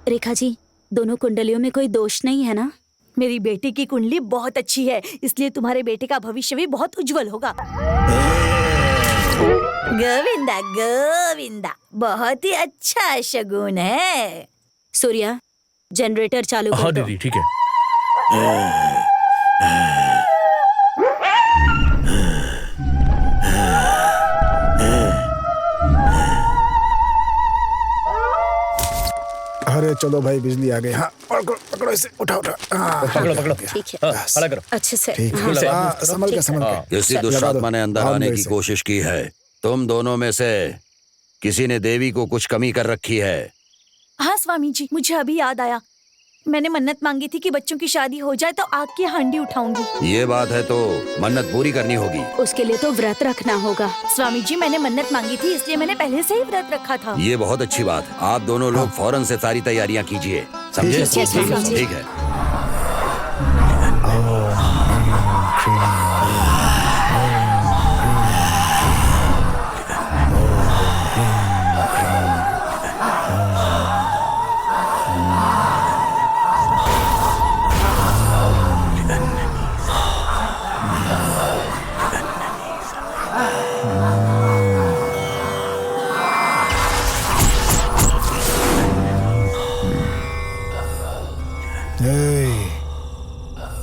रेखा जी, दोनों कुंडलियों में कोई दोष नहीं है ना? मेरी बेटी की कुंडली बहुत अच्छी है, इसलिए तुम्हारे बेटे का भविष्य भी बहुत उज्जवल होगा। गोविंदा गोविंदा, बहुत ही अच्छा शगुन है। सूर्या, जनरेटर चालू कर हाँ दो। दीदी, ठीक है। अरे चलो भाई, बिजली आ गई। हाँ, पकड़ो पकड़ो इसे, उठा उठा। पकड़ो पकड़ो। ठीक है, हाँ, खड़ा करो। अच्छे से। ठीक हाँ, है। हाँ, संभल के संभल के। किसी दुष्टात्मा ने अंदर हाँ, आने मेरे की से। कोशिश की है। तुम दोनों में से किसी ने देवी को कुछ कमी कर रखी है। हाँ स्वामी जी, मुझे अभी याद आया। मैंने मन्नत मांगी थी कि बच्चों की शादी हो जाए तो आग की हांडी उठाऊंगी। ये बात है तो मन्नत पूरी करनी होगी। उसके लिए तो व्रत रखना होगा। स्वामी जी, मैंने मन्नत मांगी थी, इसलिए मैंने पहले से ही व्रत रखा था। ये बहुत अच्छी बात। आप दोनों लोग फौरन से सारी तैयारियां कीजिए, समझे? ठीक है, स्वामी जी। ठीक है।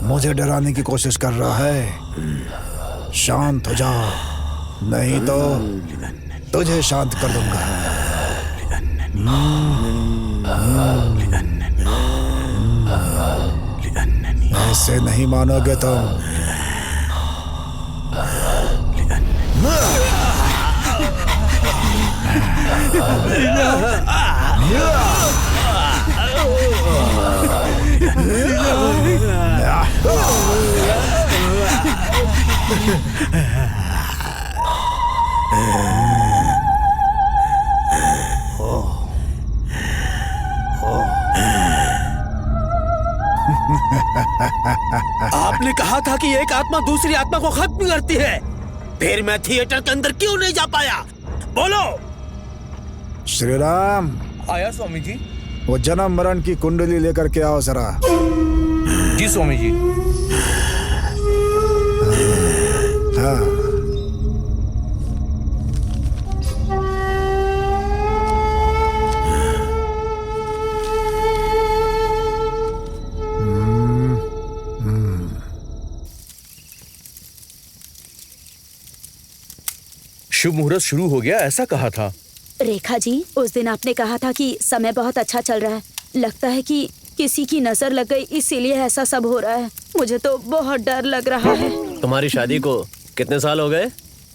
मुझे डराने की कोशिश कर रहा है। शांत हो जा, नहीं तो तुझे शांत कर दूंगा। ऐसे नहीं मानोगे तुम। आपने कहा था कि एक आत्मा दूसरी आत्मा को खत्म करती है, फिर मैं थिएटर के अंदर क्यों नहीं जा पाया? बोलो। श्री राम। आया स्वामी जी। वो जन्म मरण की कुंडली लेकर के आओ जरा। जी स्वामी जी। हाँ। शुभ मुहूर्त शुरू हो गया, ऐसा कहा था। रेखा जी, उस दिन आपने कहा था कि समय बहुत अच्छा चल रहा है। लगता है कि किसी की नजर लग गई, इसीलिए ऐसा सब हो रहा है। मुझे तो बहुत डर लग रहा है। तुम्हारी शादी को कितने साल हो गए?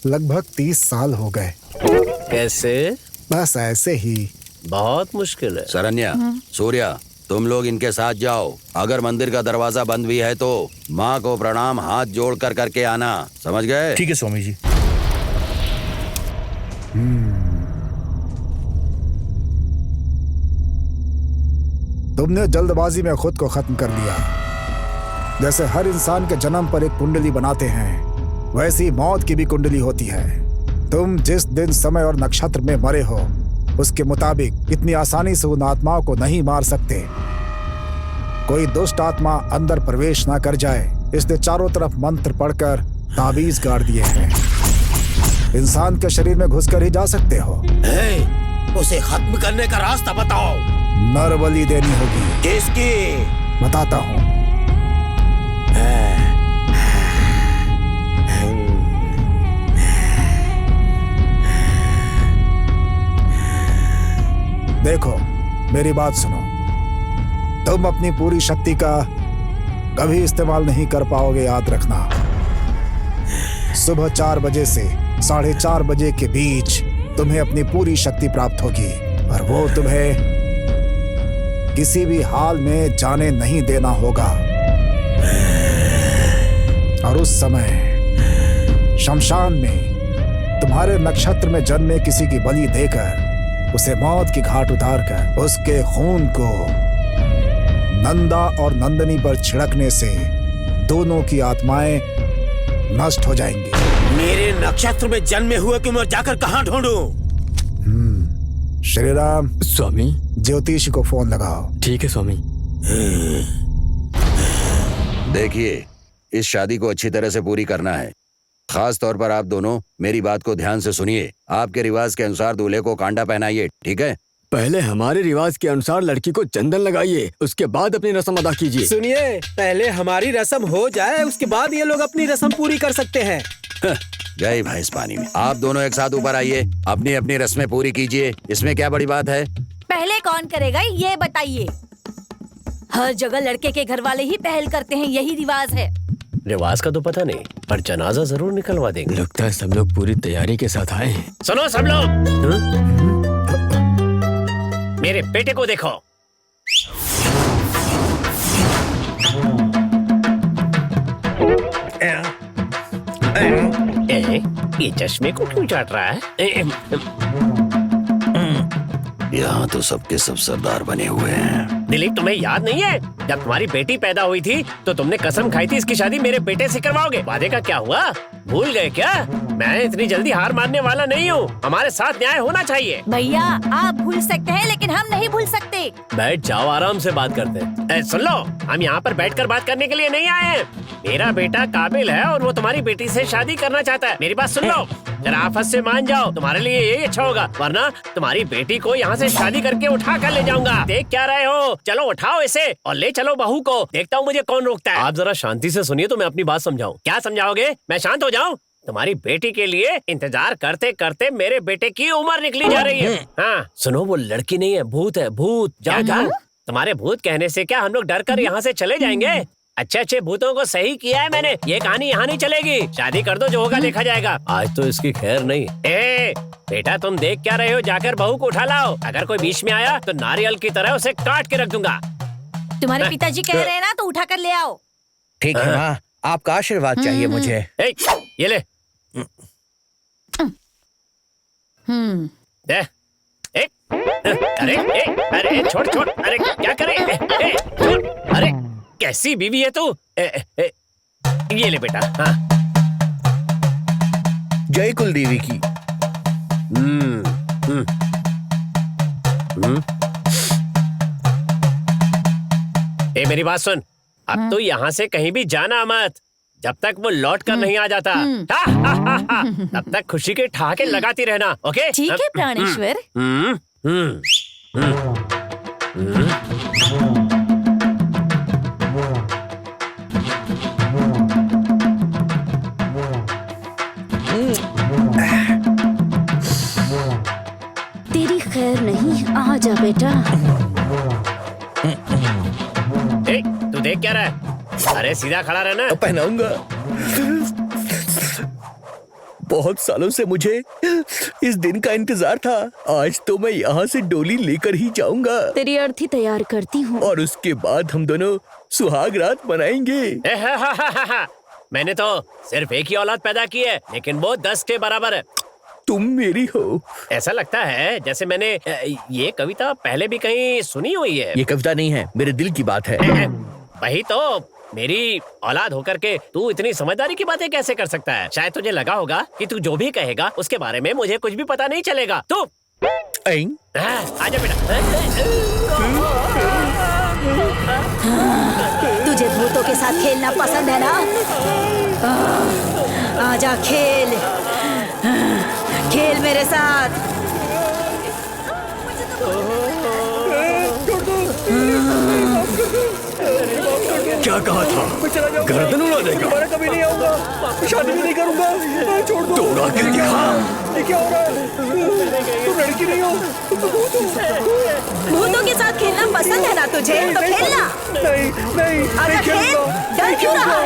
लगभग 30 साल हो गए। कैसे? बस ऐसे ही। बहुत मुश्किल है। शरण्या, सूर्या, तुम लोग इनके साथ जाओ। अगर मंदिर का दरवाजा बंद भी है तो माँ को प्रणाम हाथ जोड़ कर करके आना, समझ गए? ठीक है स्वामी जी। तुमने जल्दबाजी में खुद को खत्म कर लिया। जैसे हर इंसान के जन्म पर एक कुंडली बनाते हैं, वैसी मौत की भी कुंडली होती है। तुम जिस दिन, समय और नक्षत्र में मरे हो, उसके मुताबिक इतनी आसानी से उन आत्माओं को नहीं मार सकते। कोई दुष्ट आत्मा अंदर प्रवेश ना कर जाए, इसलिए चारों तरफ मंत्र पढ़कर ताबीज गाड़ दिए हैं। इंसान के शरीर में घुसकर ही जा सकते हो। उसे खत्म करने का रास्ता बताओ। नर बलि देनी होगी। किसकी? बताता हूँ। देखो, मेरी बात सुनो। तुम अपनी पूरी शक्ति का कभी इस्तेमाल नहीं कर पाओगे, याद रखना। सुबह 4 बजे से 4:30 बजे के बीच तुम्हें अपनी पूरी शक्ति प्राप्त होगी और वो तुम्हें किसी भी हाल में जाने नहीं देना होगा। और उस समय शमशान में तुम्हारे नक्षत्र में जन्मे किसी की बलि देकर उसे मौत की घाट उतारकर उसके खून को नंदा और नंदनी पर छिड़कने से दोनों की आत्माएं नष्ट हो जाएंगी। मेरे नक्षत्र में जन्मे हुए को मैं जाकर कहाँ ढूंढूं? श्री राम। स्वामी। ज्योतिषी को फोन लगाओ। ठीक है स्वामी। देखिए, इस शादी को अच्छी तरह से पूरी करना है। खास तौर पर आप दोनों मेरी बात को ध्यान से सुनिए। आपके रिवाज के अनुसार दूल्हे को कांडा पहनाइए, ठीक है? पहले हमारे रिवाज के अनुसार लड़की को चंदन लगाइए, उसके बाद अपनी रस्म अदा कीजिए। सुनिए, पहले हमारी रस्म हो जाए, उसके बाद ये लोग अपनी रस्म पूरी कर सकते हैं। गए भाई इस पानी में। आप दोनों एक साथ ऊपर आइए, अपनी अपनी रस्में पूरी कीजिए। इसमें क्या बड़ी बात है? पहले कौन करेगा ये बताइए। हर जगह लड़के के घर वाले ही पहल करते हैं, यही रिवाज है। रिवाज का तो पता नहीं, पर जनाजा जरूर निकलवा देंगे। लगता है सब लोग पूरी तैयारी के साथ आए हैं। सुनो सब लोग, मेरे बेटे को देखो। ये चश्मे को क्यों चाट रहा है? यहाँ तो सबके सब सरदार बने हुए हैं। दिलीप, तुम्हें याद नहीं है जब तुम्हारी बेटी पैदा हुई थी तो तुमने कसम खाई थी इसकी शादी मेरे बेटे से करवाओगे। वादे का क्या हुआ? भूल गए क्या? मैं इतनी जल्दी हार मानने वाला नहीं हूँ। हमारे साथ न्याय होना चाहिए। भैया, आप भूल सकते हैं लेकिन हम नहीं भूल सकते। बैठ जाओ, आराम से बात करते हैं। सुन लो, हम यहाँ पर बैठकर बात करने के लिए नहीं आए हैं। मेरा बेटा काबिल है और वो तुम्हारी बेटी से शादी करना चाहता है। मेरी बात सुन लो, जरा आफत से मान जाओ, तुम्हारे लिए यही अच्छा होगा, वरना तुम्हारी बेटी को यहाँ से शादी करके उठा कर ले जाऊंगा। देख क्या रहे हो? चलो उठाओ इसे और ले चलो बहू को। देखता हूँ मुझे कौन रोकता है। आप जरा शांति से सुनिए तो मैं अपनी बात समझाऊं। क्या समझाओगे? मैं शांत हो जाऊं? तुम्हारी बेटी के लिए इंतजार करते करते मेरे बेटे की उम्र निकली जा रही है। हाँ, सुनो, वो लड़की नहीं है, भूत है, भूत। जाओ जाओ। तुम्हारे भूत कहने से क्या हम लोग डर कर यहाँ से चले जाएंगे? अच्छे अच्छे भूतों को सही किया है मैंने। ये कहानी यहाँ नहीं चलेगी। शादी कर दो, जो होगा देखा जाएगा। आज तो इसकी खैर नहीं। बेटा, तुम देख क्या रहे हो? जाकर बहू को उठा लाओ। अगर कोई बीच में आया तो नारियल की तरह उसे काट के रख दूंगा। तुम्हारे पिताजी कह रहे हैं ना, तो उठा कर ले आओ। ठीक है माँ, आपका आशीर्वाद चाहिए मुझे। ये ले। दे। अरे अरे छोड़ छोड़। अरे क्या करे? अरे कैसी बीवी है तू? ये ले बेटा। हाँ। जय कुलदेवी की। मेरी बात सुन, अब तो यहाँ से कहीं भी जाना मत जब तक वो लौट कर नहीं आ जाता। तब तक खुशी के ठहाके लगाती रहना। ओके? ठीक है प्राणेश्वर। तेरी खैर नहीं, आ जा बेटा। तू देख क्या रहा है? अरे सीधा खड़ा रहना। पहनाऊंगा। बहुत सालों से मुझे इस दिन का इंतजार था। आज तो मैं यहाँ से डोली लेकर ही जाऊंगा। तेरी अर्थी तैयार करती हूँ और उसके बाद हम दोनों सुहाग रात मनाएंगे। मैंने तो सिर्फ एक ही औलाद पैदा की है, लेकिन वो 10 के बराबर है। तुम मेरी हो। ऐसा लगता है जैसे मैंने ये कविता पहले भी कहीं सुनी हुई है। ये कविता नहीं है, मेरे दिल की बात है। वही तो, मेरी औलाद होकर के तू इतनी समझदारी की बातें कैसे कर सकता है? शायद तुझे लगा होगा कि तू जो भी कहेगा उसके बारे में मुझे कुछ भी पता नहीं चलेगा। तू आजा बेटा। तुझे भूतों के साथ खेलना पसंद है ना? आजा खेल, खेल मेरे साथ। क्या गया कहाँ था? मैं चला जाऊंगा। गर्दन उड़ा देगा। दोबारा कभी नहीं आऊंगा, शादी भी नहीं करूंगा। छोड़ दो। तोड़ा के दिखा। ये क्या हो रहा है? तुम लड़की नहीं हो, तुम तो भूत हो। भूतों के साथ खेलना पसंद है ना तुझे? तो खेलना। नहीं नहीं अरे नहीं खेल, खेलूंगा। डर क्यों रहा है?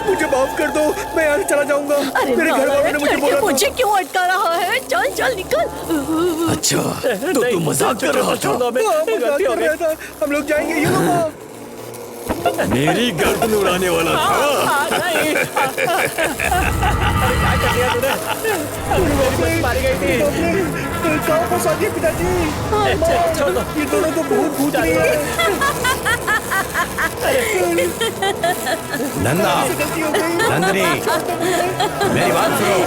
मुझे माफ कर दो, मैं यहाँ से चला जाऊंगा। अरे मेरे घर वालों ने मुझे बोला था। मुझे क्यों अटका रहा है? चल चल निकल। अच्छा तो तू मजाक कर रहा था? मजाक कर रहा था। हम लोग जाएंगे, ये लो। मेरी गर्दन उड़ाने वाला था। मारी गई थी। कहाँ फंसा दिए पिताजी? ये दोनों तो बहुत भूत नहीं है। नंदा, नंदिनी, मेरी बात सुनो।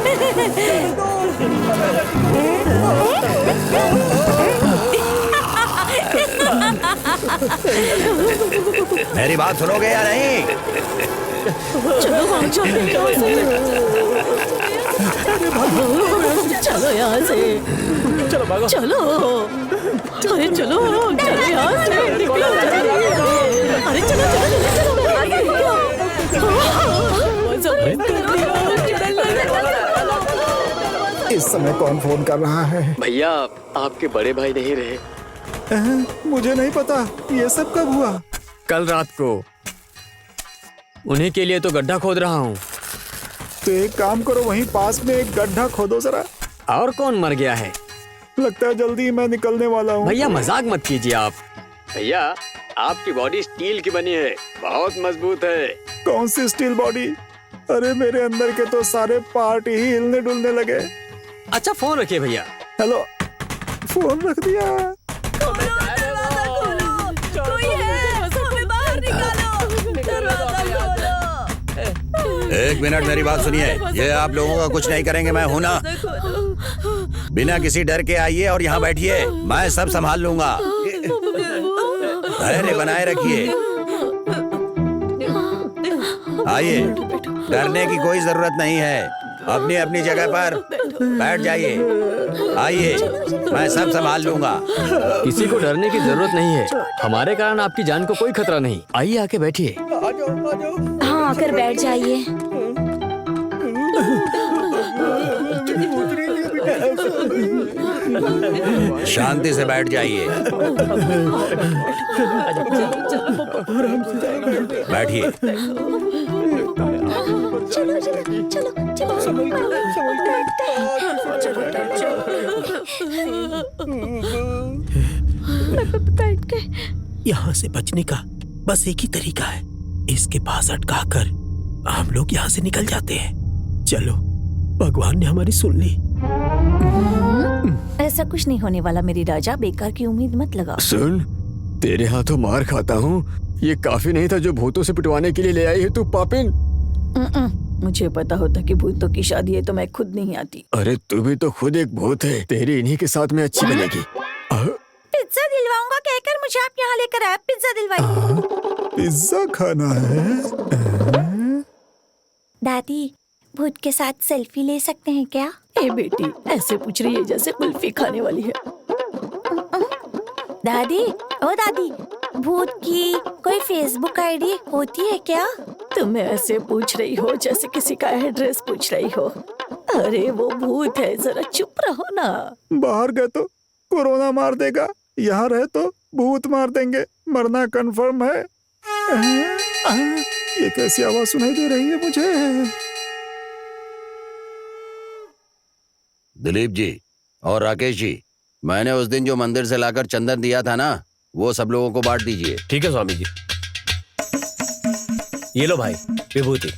मेरी बात सुनोगे या नहीं? चलो भाग जाओ चलो यहाँ से। चलो भागो। चलो अरे चलो चलो यहाँ से निकलो। अरे चलो चलो चलो आगे इस समय कौन फोन कर रहा है? भैया आपके बड़े भाई नहीं रहे। मुझे नहीं पता, ये सब कब हुआ? कल रात को। उन्हीं के लिए तो गड्ढा खोद रहा हूँ। तो एक काम करो, वहीं पास में एक गड्ढा खोदो जरा। और कौन मर गया है? लगता है जल्दी मैं निकलने वाला हूँ। भैया मजाक मत कीजिए आप। भैया आपकी बॉडी स्टील की बनी है, बहुत मजबूत है। कौन सी स्टील बॉडी? अरे मेरे अंदर के तो सारे पार्ट ही हिलने डुलने लगे। अच्छा फोन रखिए भैया। हेलो, फोन रख दिया। एक मिनट मेरी बात सुनिए। ये आप लोगों का कुछ नहीं करेंगे, मैं हूं ना। बिना किसी डर के आइए और यहाँ बैठिए, मैं सब संभाल लूंगा। धैर्य बनाए रखिए। आइए, डरने की कोई जरूरत नहीं है। अपनी अपनी जगह पर बैठ जाइए। आइए, मैं सब संभाल लूंगा। किसी को डरने की जरूरत नहीं है। हमारे कारण आपकी जान को कोई खतरा नहीं। आइए आके बैठिए। हाँ आकर बैठ जाइए। शांति से बैठ जाइए। बैठिए। चलो चलो चलो बैठ के। यहाँ से बचने का बस एक ही तरीका है, इसके पास अटका कर हम लोग यहाँ से निकल जाते हैं। चलो, भगवान ने हमारी सुन ली। ऐसा कुछ नहीं होने वाला मेरी राजा, बेकार की उम्मीद मत लगाओ। सुन, तेरे हाथों मार खाता हूँ, ये काफी नहीं था जो भूतों से पिटवाने के लिए ले आई है तू पापिन। मुझे पता होता कि भूतों की शादी है तो मैं खुद नहीं आती। अरे तू भी तो खुद एक भूत है, तेरी इन्हीं के साथ में अच्छी बनेगी। पिज्जा दिलवाऊंगा कहकर मुझे आप यहाँ लेकर आए। पिज्जा दिलवाइए। पिज्जा खाना है? दादी, भूत के साथ सेल्फी ले सकते हैं क्या? ए बेटी, ऐसे पूछ रही है जैसे कुल्फी खाने वाली है। दादी, ओ दादी, भूत की कोई फेसबुक आईडी होती है क्या? तुम ऐसे पूछ रही हो जैसे किसी का एड्रेस पूछ रही हो। अरे वो भूत है, जरा चुप रहो ना। बाहर गए तो कोरोना मार देगा, यहाँ रहे तो भूत मार देंगे। मरना कंफर्म है। ये कैसी आवाज सुनाई दे रही है मुझे? दिलीप जी और राकेश जी, मैंने उस दिन जो मंदिर से लाकर चंदन दिया था ना, वो सब लोगों को बांट दीजिए। ठीक है स्वामी जी। ये लो भाई विभूति,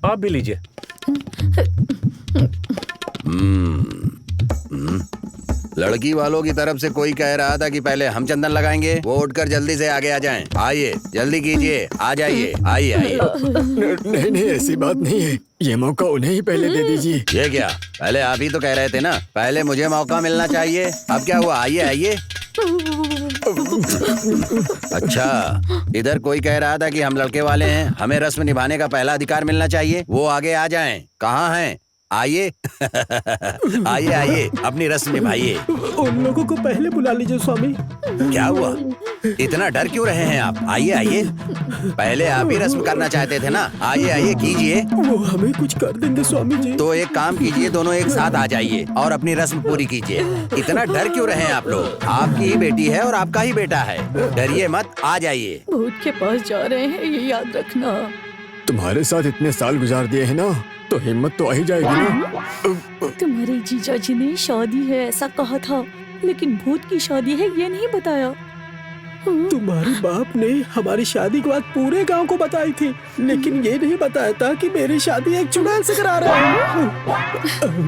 आप भी लीजिए। लड़की वालों की तरफ से कोई कह रहा था कि पहले हम चंदन लगाएंगे। वो उठकर जल्दी से आगे आ जाएं। आइए, जल्दी कीजिए, आ जाइए। आइए आइए। नहीं नहीं, ऐसी बात नहीं है, ये मौका उन्हें ही पहले दे दीजिए। ये क्या, पहले आप ही तो कह रहे थे ना पहले मुझे मौका मिलना चाहिए। अब क्या हुआ? आइए आइए। अच्छा, इधर कोई कह रहा था कि हम लड़के वाले हैं, हमें रस्म निभाने का पहला अधिकार मिलना चाहिए। वो आगे आ जाएं। कहाँ हैं? आइए। आइए आइए, अपनी रस्म निभाइए। उन लोगों को पहले बुला लीजिए स्वामी। क्या हुआ? इतना डर क्यों रहे हैं आप? आइए आइए, पहले आप ही रस्म करना चाहते थे ना। आइए आइए कीजिए। वो हमें कुछ कर देंगे स्वामी जी। तो एक काम कीजिए, दोनों एक साथ आ जाइए और अपनी रस्म पूरी कीजिए। इतना डर क्यों रहे हैं आप लोग? आपकी ही बेटी है और आपका ही बेटा है, डरिए मत, आ जाइए। भूत के पास जा रहे हैं, ये याद रखना। तुम्हारे साथ इतने साल गुजार दिए हैं ना, तो हिम्मत तो आ ही जाएगी ना। तुम्हारे जीजा जी ने शादी है ऐसा कहा था, लेकिन भूत की शादी है ये नहीं बताया। तुम्हारे बाप ने हमारी शादी के बाद पूरे गांव को बताई थी, लेकिन ये नहीं बताया था कि मेरी शादी एक चुड़ैल से करा रहा है।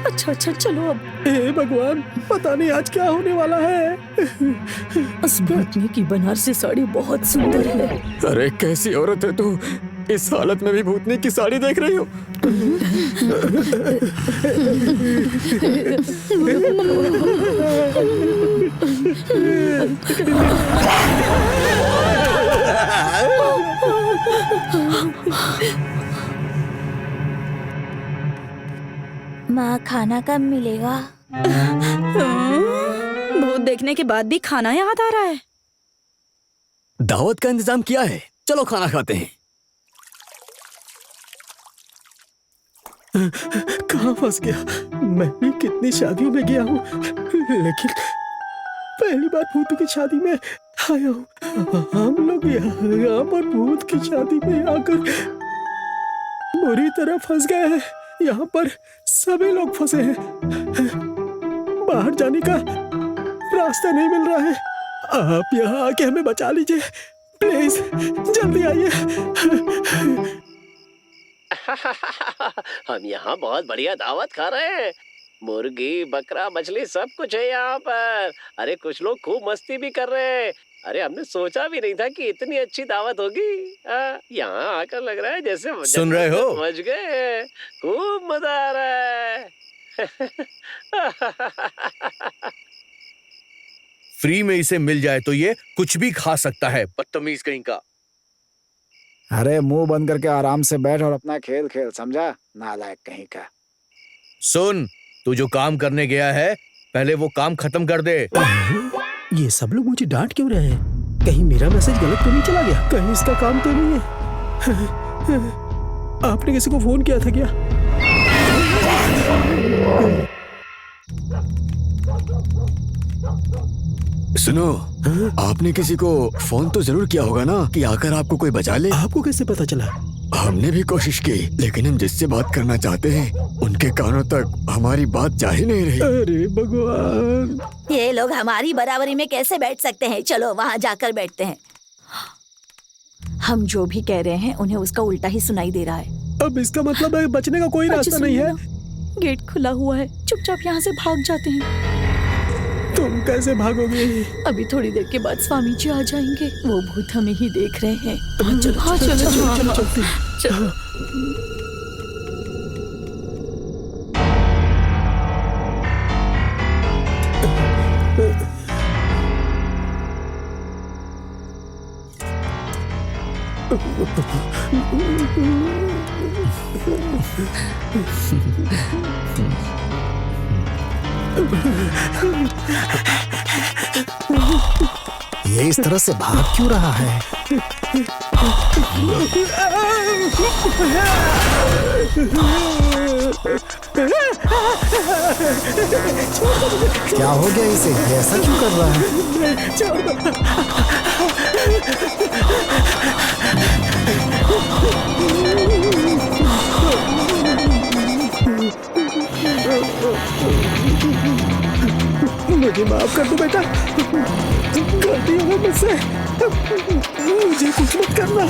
अच्छा अच्छा चलो अब। हे भगवान, पता नहीं आज क्या होने वाला है। उस भूतनी की बनारसी साड़ी बहुत सुंदर है। अरे कैसी औरत है तू, इस हालत में भी भूतनी की साड़ी देख रही हो। माँ खाना कब मिलेगा? भूत देखने के बाद भी खाना याद आ रहा है। दावत का इंतजाम किया है, चलो खाना खाते हैं। कहाँ फंस गया? मैं भी कितनी शादियों में गया हूँ, लेकिन पहली बार भूत की शादी में आया हूँ। हम लोग यहाँ पर भूत की शादी में आकर बुरी तरह फंस गए हैं। यहाँ पर सभी लोग फंसे हैं, बाहर जाने का रास्ता नहीं मिल रहा है। आप यहाँ आके हमें बचा लीजिए प्लीज, जल्दी आइए। हम यहाँ बहुत बढ़िया दावत खा रहे हैं, मुर्गी बकरा मछली सब कुछ है यहाँ पर। अरे कुछ लोग खूब मस्ती भी कर रहे हैं। अरे हमने सोचा भी नहीं था कि इतनी अच्छी दावत होगी। यहाँ आकर लग रहा है जैसे सुन रहे हो? समझ गए, खूब मजा आ रहा है। फ्री में इसे मिल जाए तो ये कुछ भी खा सकता है, बदतमीज कहीं का। अरे मुंह बंद करके आराम से बैठ और अपना खेल खेल, समझा? नालायक कहीं का। सुन, तू जो काम करने गया है पहले वो काम खत्म कर दे। ये सब लोग मुझे डांट क्यों रहे हैं? कहीं मेरा मैसेज गलत तो नहीं चला गया? कहीं इसका काम तो नहीं है? आपने किसी को फोन किया था क्या? सुनो, आपने किसी को फोन तो जरूर किया होगा ना कि आकर आपको कोई बचा ले। आपको कैसे पता चला? हमने भी कोशिश की, लेकिन हम जिससे बात करना चाहते हैं उनके कानों तक हमारी बात जा ही नहीं रही। अरे भगवान, ये लोग हमारी बराबरी में कैसे बैठ सकते हैं? चलो वहाँ जाकर बैठते हैं। हम जो भी कह रहे हैं उन्हें उसका उल्टा ही सुनाई दे रहा है। अब इसका मतलब है बचने का कोई रास्ता नहीं है। गेट खुला हुआ है, चुपचाप यहाँ से भाग जाते हैं। तुम कैसे भागोगे? अभी थोड़ी देर के बाद स्वामी जी आ जाएंगे, वो भूत हमें ही देख रहे हैं। हाँ चलो। ये इस तरह से भाग क्यों रहा है? क्या हो गया इसे? ऐसा क्यों कर रहा है? मुझे माफ कर दो बेटा, गलती हो गई मुझसे, मुझे कुछ मत करना।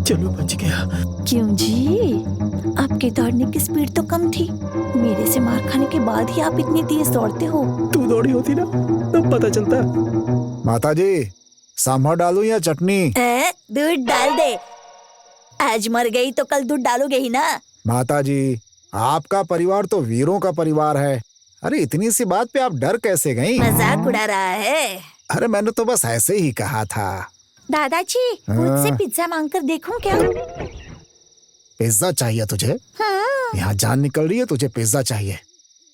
चलो बच गया। क्यों जी, आपके दौड़ने की स्पीड तो कम थी। मेरे से मार खाने के बाद ही आप इतनी तेज दौड़ते हो। तू दौड़ी होती ना तब पता चलता। माताजी, सांभर डालूं या चटनी? दूध डाल दे। आज मर गई तो कल दूध डालोगे ही ना। माता जी, आपका परिवार तो वीरों का परिवार है। अरे इतनी सी बात पे आप डर कैसे गईं? मजाक उड़ा रहा है। अरे मैंने तो बस ऐसे ही कहा था। दादाजी, मुझसे पिज्जा मांगकर देखूं क्या? पिज्जा चाहिए तुझे? हाँ। यहाँ जान निकल रही है, तुझे पिज्जा चाहिए।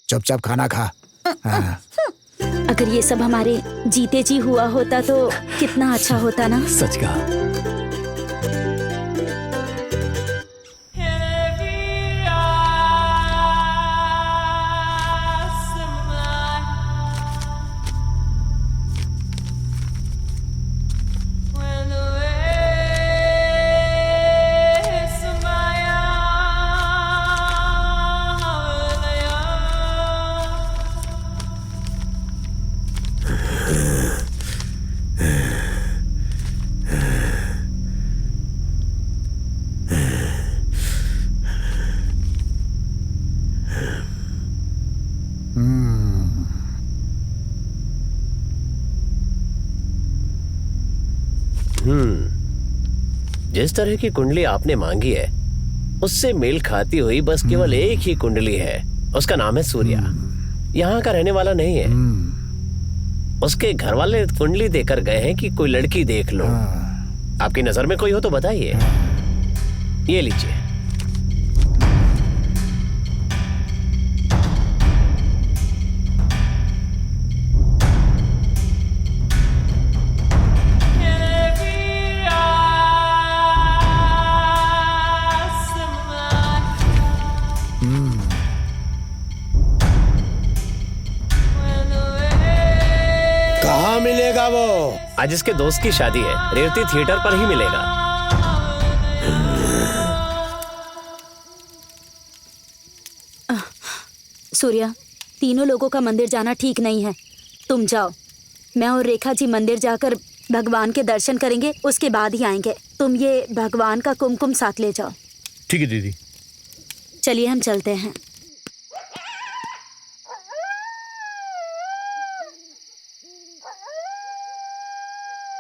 चुपचाप खाना खा। हाँ। अगर ये सब हमारे जीते जी हुआ होता तो कितना अच्छा होता ना। सच कहा। जिस तरह की कुंडली आपने मांगी है उससे मेल खाती हुई बस केवल एक ही कुंडली है। उसका नाम है सूर्या। यहाँ का रहने वाला नहीं है। उसके घर वाले कुंडली देकर गए हैं कि कोई लड़की देख लो। आपकी नजर में कोई हो तो बताइए। ये लीजिए। कहाँ मिलेगा वो? आज इसके दोस्त की शादी है, रेवती थिएटर पर ही मिलेगा। सूर्या, तीनों लोगों का मंदिर जाना ठीक नहीं है। तुम जाओ, मैं और रेखा जी मंदिर जाकर भगवान के दर्शन करेंगे, उसके बाद ही आएंगे। तुम ये भगवान का कुमकुम साथ ले जाओ। ठीक है दीदी। चलिए हम चलते हैं।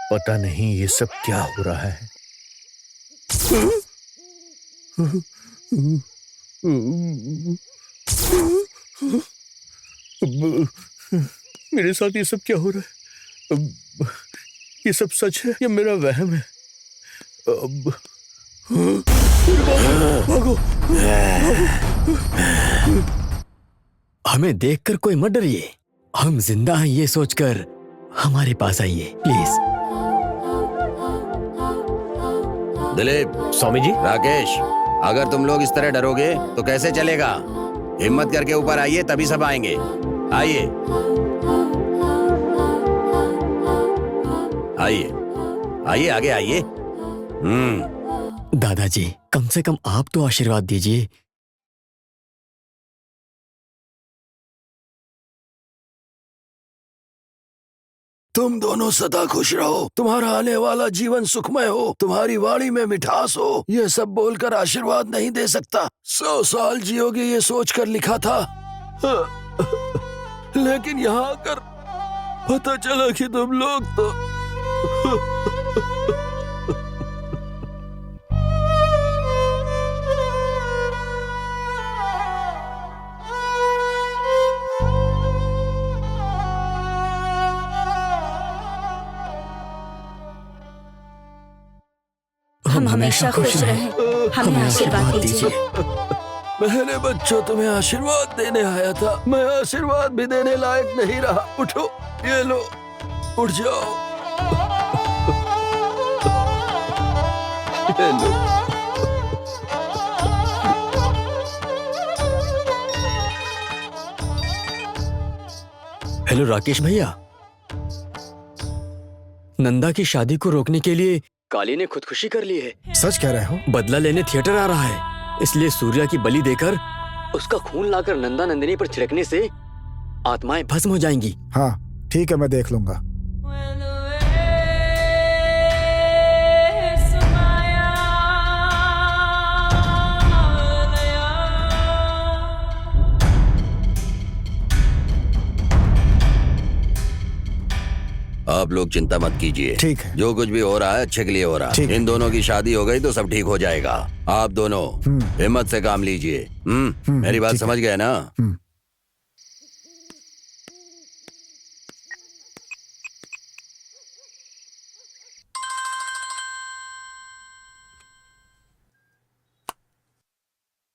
पता नहीं ये सब क्या हो रहा है। मेरे साथ ये सब क्या हो रहा है? ये सब सच है या मेरा वहम है? भागो। हमें देखकर कोई मत डरिए। हम जिंदा हैं ये सोचकर हमारे पास आइए प्लीज। दिलीप, स्वामी जी। राकेश, अगर तुम लोग इस तरह डरोगे तो कैसे चलेगा? हिम्मत करके ऊपर आइए, तभी सब आएंगे। आइए आइए आइए, आगे आइए। दादाजी, कम से कम आप तो आशीर्वाद दीजिए। तुम दोनों सदा खुश रहो, तुम्हारा आने वाला जीवन सुखमय हो, तुम्हारी वाणी में मिठास हो। ये सब बोलकर आशीर्वाद नहीं दे सकता। 100 साल जियोगे ये सोचकर लिखा था, लेकिन यहाँ आकर पता चला कि तुम लोग तो हम हमेशा खुश रहें। हमें आशीर्वाद दीजिए। मेरे बच्चों, तुम्हें आशीर्वाद देने आया था। मैं आशीर्वाद भी देने लायक नहीं रहा। उठो, ये लो, उठ जाओ। ये लो। हेलो राकेश भैया, नंदा की शादी को रोकने के लिए काली ने खुदकुशी कर ली है। सच कह रहे हो? बदला लेने थिएटर आ रहा है, इसलिए सूर्या की बलि देकर उसका खून लाकर नंदा नंदिनी पर छिड़कने से आत्माएं भस्म हो जाएंगी। हाँ ठीक है, मैं देख लूंगा। आप लोग चिंता मत कीजिए। ठीक है। जो कुछ भी हो रहा है अच्छे के लिए हो रहा ठीक है। है। इन दोनों की शादी हो गई तो सब ठीक हो जाएगा। आप दोनों हिम्मत से काम लीजिए। मेरी बात समझ गए ना?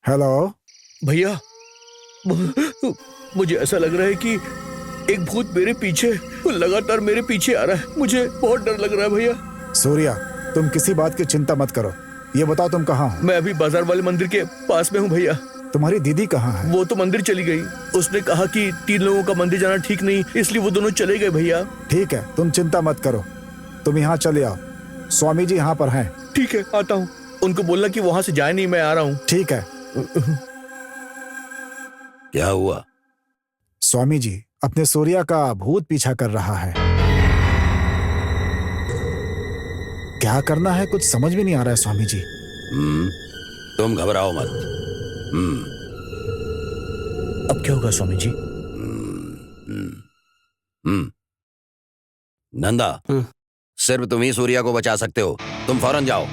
हेलो भैया, मुझे ऐसा लग रहा है कि एक भूत मेरे पीछे, लगातार मेरे पीछे आ रहा है। मुझे बहुत डर लग रहा है भैया। सूर्या, तुम किसी बात की चिंता मत करो। ये बताओ तुम कहाँ हो? मैं अभी बाजार वाले मंदिर के पास में हूँ भैया। तुम्हारी दीदी कहाँ है? वो तो मंदिर चली गई। उसने कहा कि 3 लोगों का मंदिर जाना ठीक नहीं, इसलिए वो दोनों चले गए भैया। ठीक है, तुम चिंता मत करो। तुम यहाँ चले आओ, स्वामी जी यहाँ पर हैं। ठीक है, आता हूँ। उनको बोलना कि वहाँ से जाए नहीं, मैं आ रहा हूँ। ठीक है। क्या हुआ? स्वामी जी, अपने सूर्या का भूत पीछा कर रहा है। क्या करना है कुछ समझ में नहीं आ रहा है स्वामी जी। तुम घबराओ मत। अब क्या होगा स्वामी जी? नंदा, सिर्फ तुम ही सूर्या को बचा सकते हो। तुम फौरन जाओ।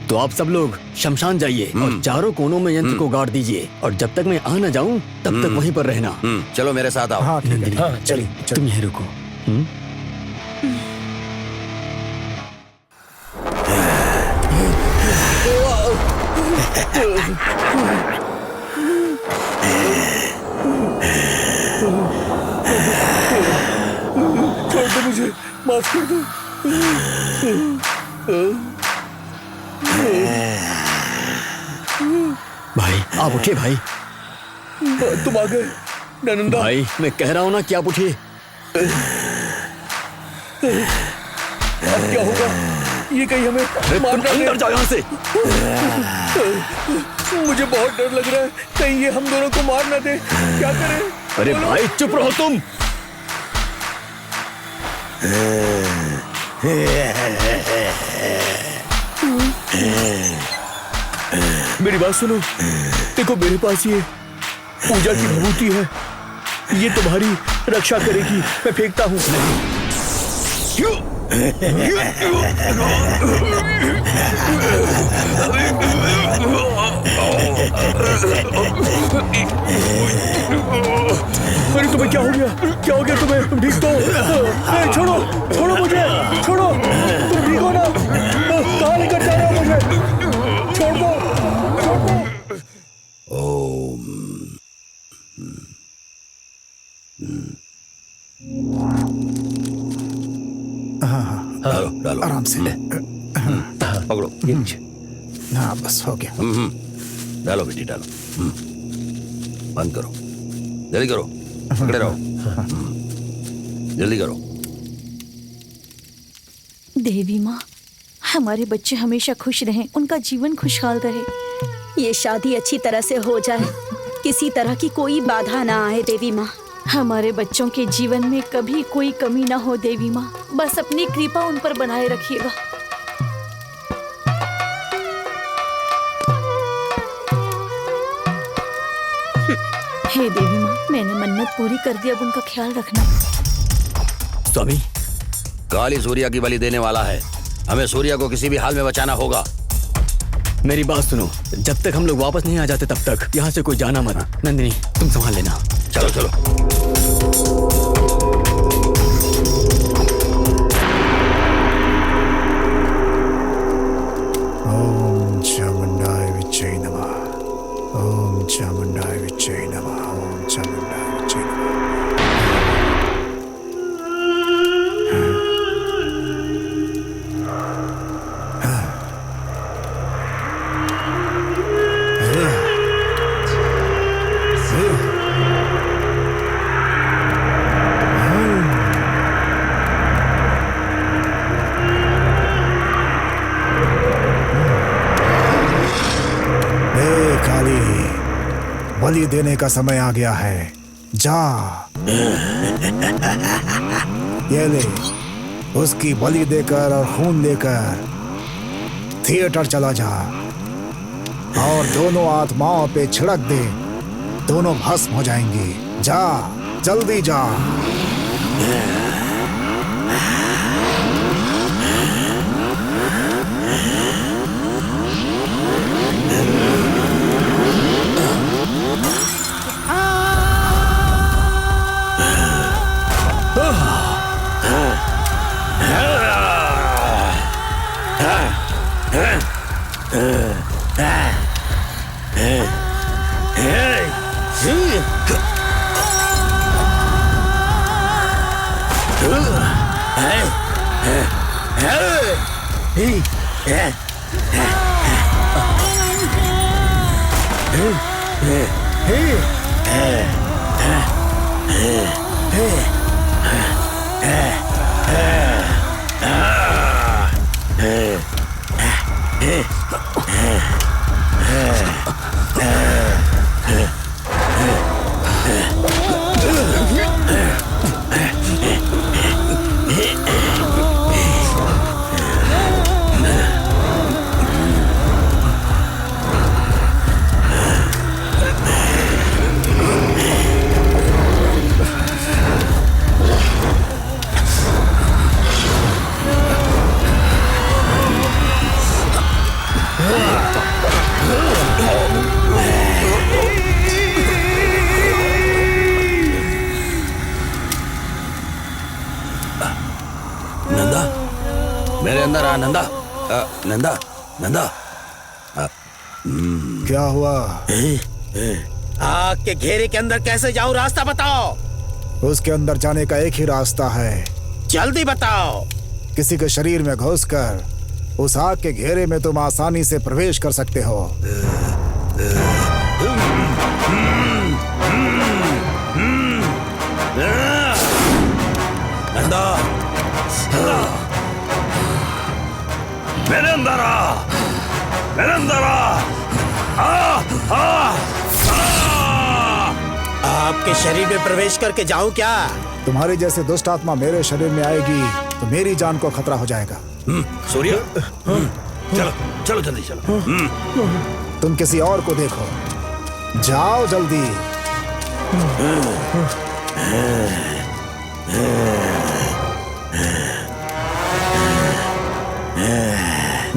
तो आप सब लोग शमशान जाइए और चारों कोनों में यंत्र को गाड़ दीजिए, और जब तक मैं आ न जाऊं तब तक वहीं पर रहना। चलो मेरे साथ आओ। हाँ ठीक है। नंदिनी, हाँ, चलिए तुम यहीं रुको। छोड़ दो मुझे, माफ कर दो। भाई आप उठिए भाई। तुम आ गए नंदा। भाई मैं कह रहा हूँ ना कि आप उठिए। अब क्या होगा? ये कहीं हमें मार डाले। अंदर जाओ यहाँ से। मुझे बहुत डर लग रहा है, कहीं ये हम दोनों को मार ना दे। क्या करें? अरे भाई चुप रहो तुम। मेरी बात सुनो। देखो मेरे पास ये पूजा की विभूति है, ये तुम्हारी रक्षा करेगी। मैं फेंकता हूँ। अरे तुम्हें क्या हो गया? क्या हो गया तुम्हें? तुम ठीक तो? छोड़ो, छोड़ो मुझे, छोड़ो। तुम ठीक हो ना? कहाँ लेकर जा रहे हो मुझे? छोड़ दो, छोड़ दो। डालो डालो। आराम से। पकड़ो। हाँ बस हो गया। डालो बेटी डालो। बंद करो, जल्दी करो। पकड़े रहो। जल्दी करो। देवी माँ, हमारे बच्चे हमेशा खुश रहें, उनका जीवन खुशहाल रहे। ये शादी अच्छी तरह से हो जाए, किसी तरह की कोई बाधा ना आए देवी माँ। हमारे बच्चों के जीवन में कभी कोई कमी ना हो देवी माँ, बस अपनी कृपा उन पर बनाए रखिएगा। हे देवी माँ, मैंने मन्नत पूरी कर दी, अब उनका ख्याल रखना। स्वामी, काली सूर्या की बलि देने वाला है। हमें सूर्या को किसी भी हाल में बचाना होगा। मेरी बात सुनो, जब तक हम लोग वापस नहीं आ जाते तब तक यहाँ से कोई जाना मत। नंदिनी तुम संभाल लेना। चलो चलो। ओम चामुंडाय विच्चे नमः। ओम चामुंडाय विच्चे नमः। ओम चामुंडाय विच्चे नमः। बलि देने का समय आ गया है, जा। ये ले, उसकी बलि देकर और खून देकर थिएटर चला जा और दोनों आत्माओं पे छिड़क दे, दोनों भस्म हो जाएंगी। जा, जल्दी जा। नंदा, मेरे अंदर आ नंदा। नंदा, नंदा। क्या हुआ? आग के घेरे के अंदर कैसे जाऊं, रास्ता बताओ। उसके अंदर जाने का एक ही रास्ता है। जल्दी बताओ। किसी के शरीर में घुसकर उस आग के घेरे में तुम आसानी से प्रवेश कर सकते हो। नंदा, मेरे अंदर आ, मेरे अंदर आपके शरीर में प्रवेश करके जाऊं क्या? तुम्हारी जैसे दुष्ट आत्मा मेरे शरीर में आएगी तो मेरी जान को खतरा हो जाएगा। सूर्य, चलो चलो जल्दी चलो। तुम किसी और को देखो, जाओ जल्दी।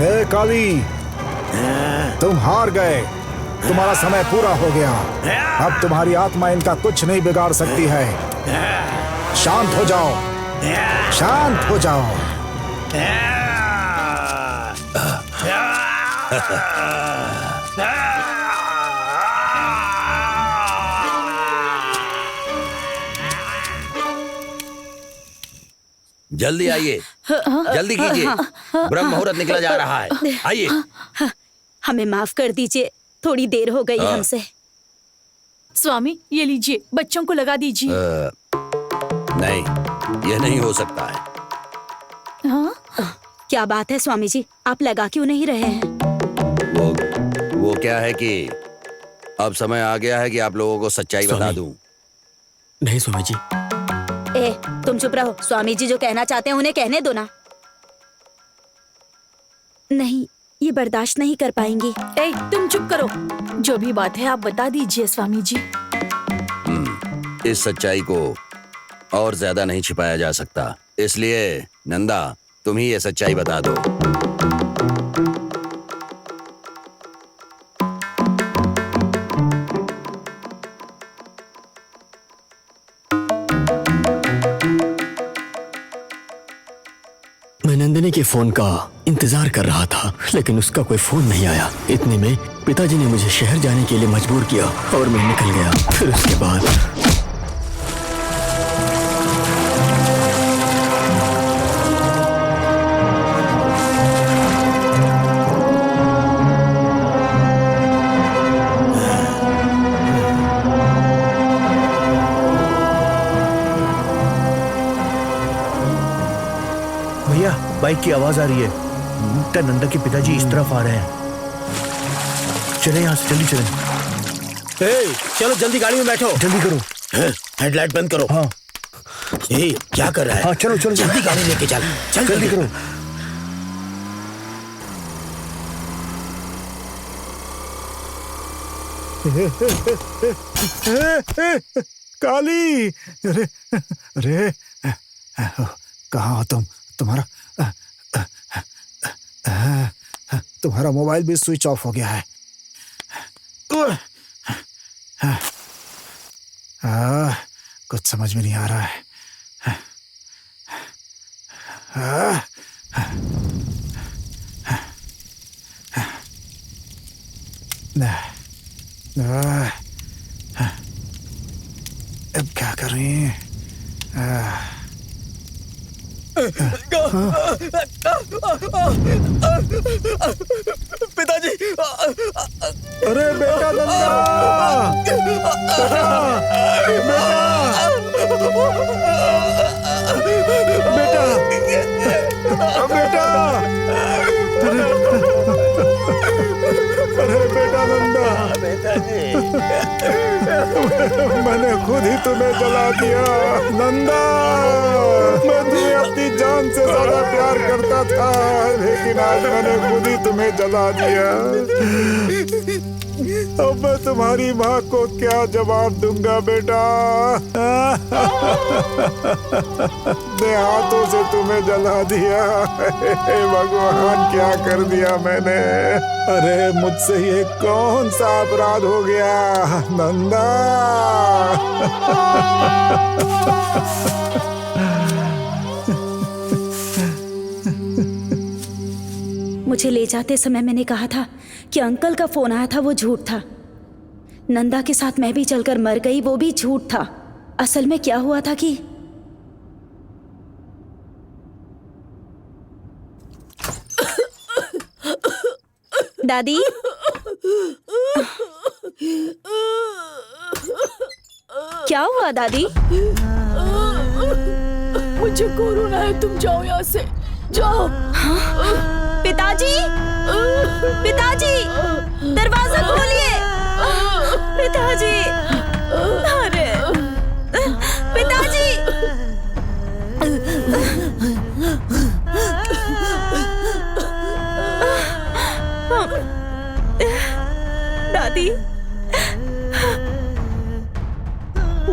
ए काली, तुम हार गए। तुम्हारा समय पूरा हो गया। अब तुम्हारी आत्मा इनका कुछ नहीं बिगाड़ सकती है। शांत हो जाओ, शांत हो जाओ। जल्दी आइए, जल्दी कीजिए, ब्रह्म मुहूर्त निकला जा रहा है। आइए। हमें माफ कर दीजिए, थोड़ी देर हो गई हमसे। स्वामी ये लीजिए, बच्चों को लगा दीजिए। नहीं, यह नहीं हो सकता है। हाँ? क्या बात है स्वामी जी, आप लगा क्यों नहीं रहे हैं? वो क्या है कि अब समय आ गया है कि आप लोगों को सच्चाई बता दूं। नहीं स्वामी जी। ए, तुम चुप रहो। स्वामी जी जो कहना चाहते हैं उन्हें कहने दो ना। नहीं, ये बर्दाश्त नहीं कर पाएंगी। ए, तुम चुप करो। जो भी बात है आप बता दीजिए स्वामी जी। इस सच्चाई को और ज्यादा नहीं छिपाया जा सकता, इसलिए नंदा तुम ही ये सच्चाई बता दो। मैं नंदिनी के फोन का इंतजार कर रहा था, लेकिन उसका कोई फोन नहीं आया। इतने में पिताजी ने मुझे शहर जाने के लिए मजबूर किया और मैं निकल गया। फिर उसके बाद भैया, बाइक की आवाज आ रही है। लगता है नंदा के पिताजी इस तरफ आ रहे हैं। चले यहाँ से, जल्दी चलें। ए, चलो जल्दी गाड़ी में बैठो। जल्दी करो। हेडलाइट बंद करो। हाँ। ए, क्या कर रहा है? हाँ, चलो चलो जल्दी गाड़ी लेके चल। चल जल्दी करो। काली, अरे अरे कहाँ हो तुम? तुम्हारा मोबाइल भी स्विच ऑफ हो गया है। कुछ समझ में नहीं आ रहा है। अब क्या करें? पिताजी! अरे बेटा नंदा! बेटा! अरे बेटा नंदा! मैंने खुद ही तुम्हें जला दिया नंदा। मैं तुम्हें अपनी जान से ज्यादा प्यार करता था, लेकिन आज मैंने खुद ही तुम्हें जला दिया। अब मैं तुम्हारी माँ को क्या जवाब दूंगा बेटा? अपने हाथों से तुम्हें जला दिया। हे भगवान, क्या कर दिया मैंने? अरे मुझसे ये कौन सा अपराध हो गया नंदा? मुझे ले जाते समय मैंने कहा था कि अंकल का फोन आया था, वो झूठ था। नंदा के साथ मैं भी चलकर मर गई, वो भी झूठ था। असल में क्या हुआ था कि दादी, क्या हुआ दादी? मुझे कोरोना है, तुम जाओ यहाँ से, जाओ। पिताजी, पिताजी, दरवाजा खोलिए। पिताजी, अरे पिताजी! दादी,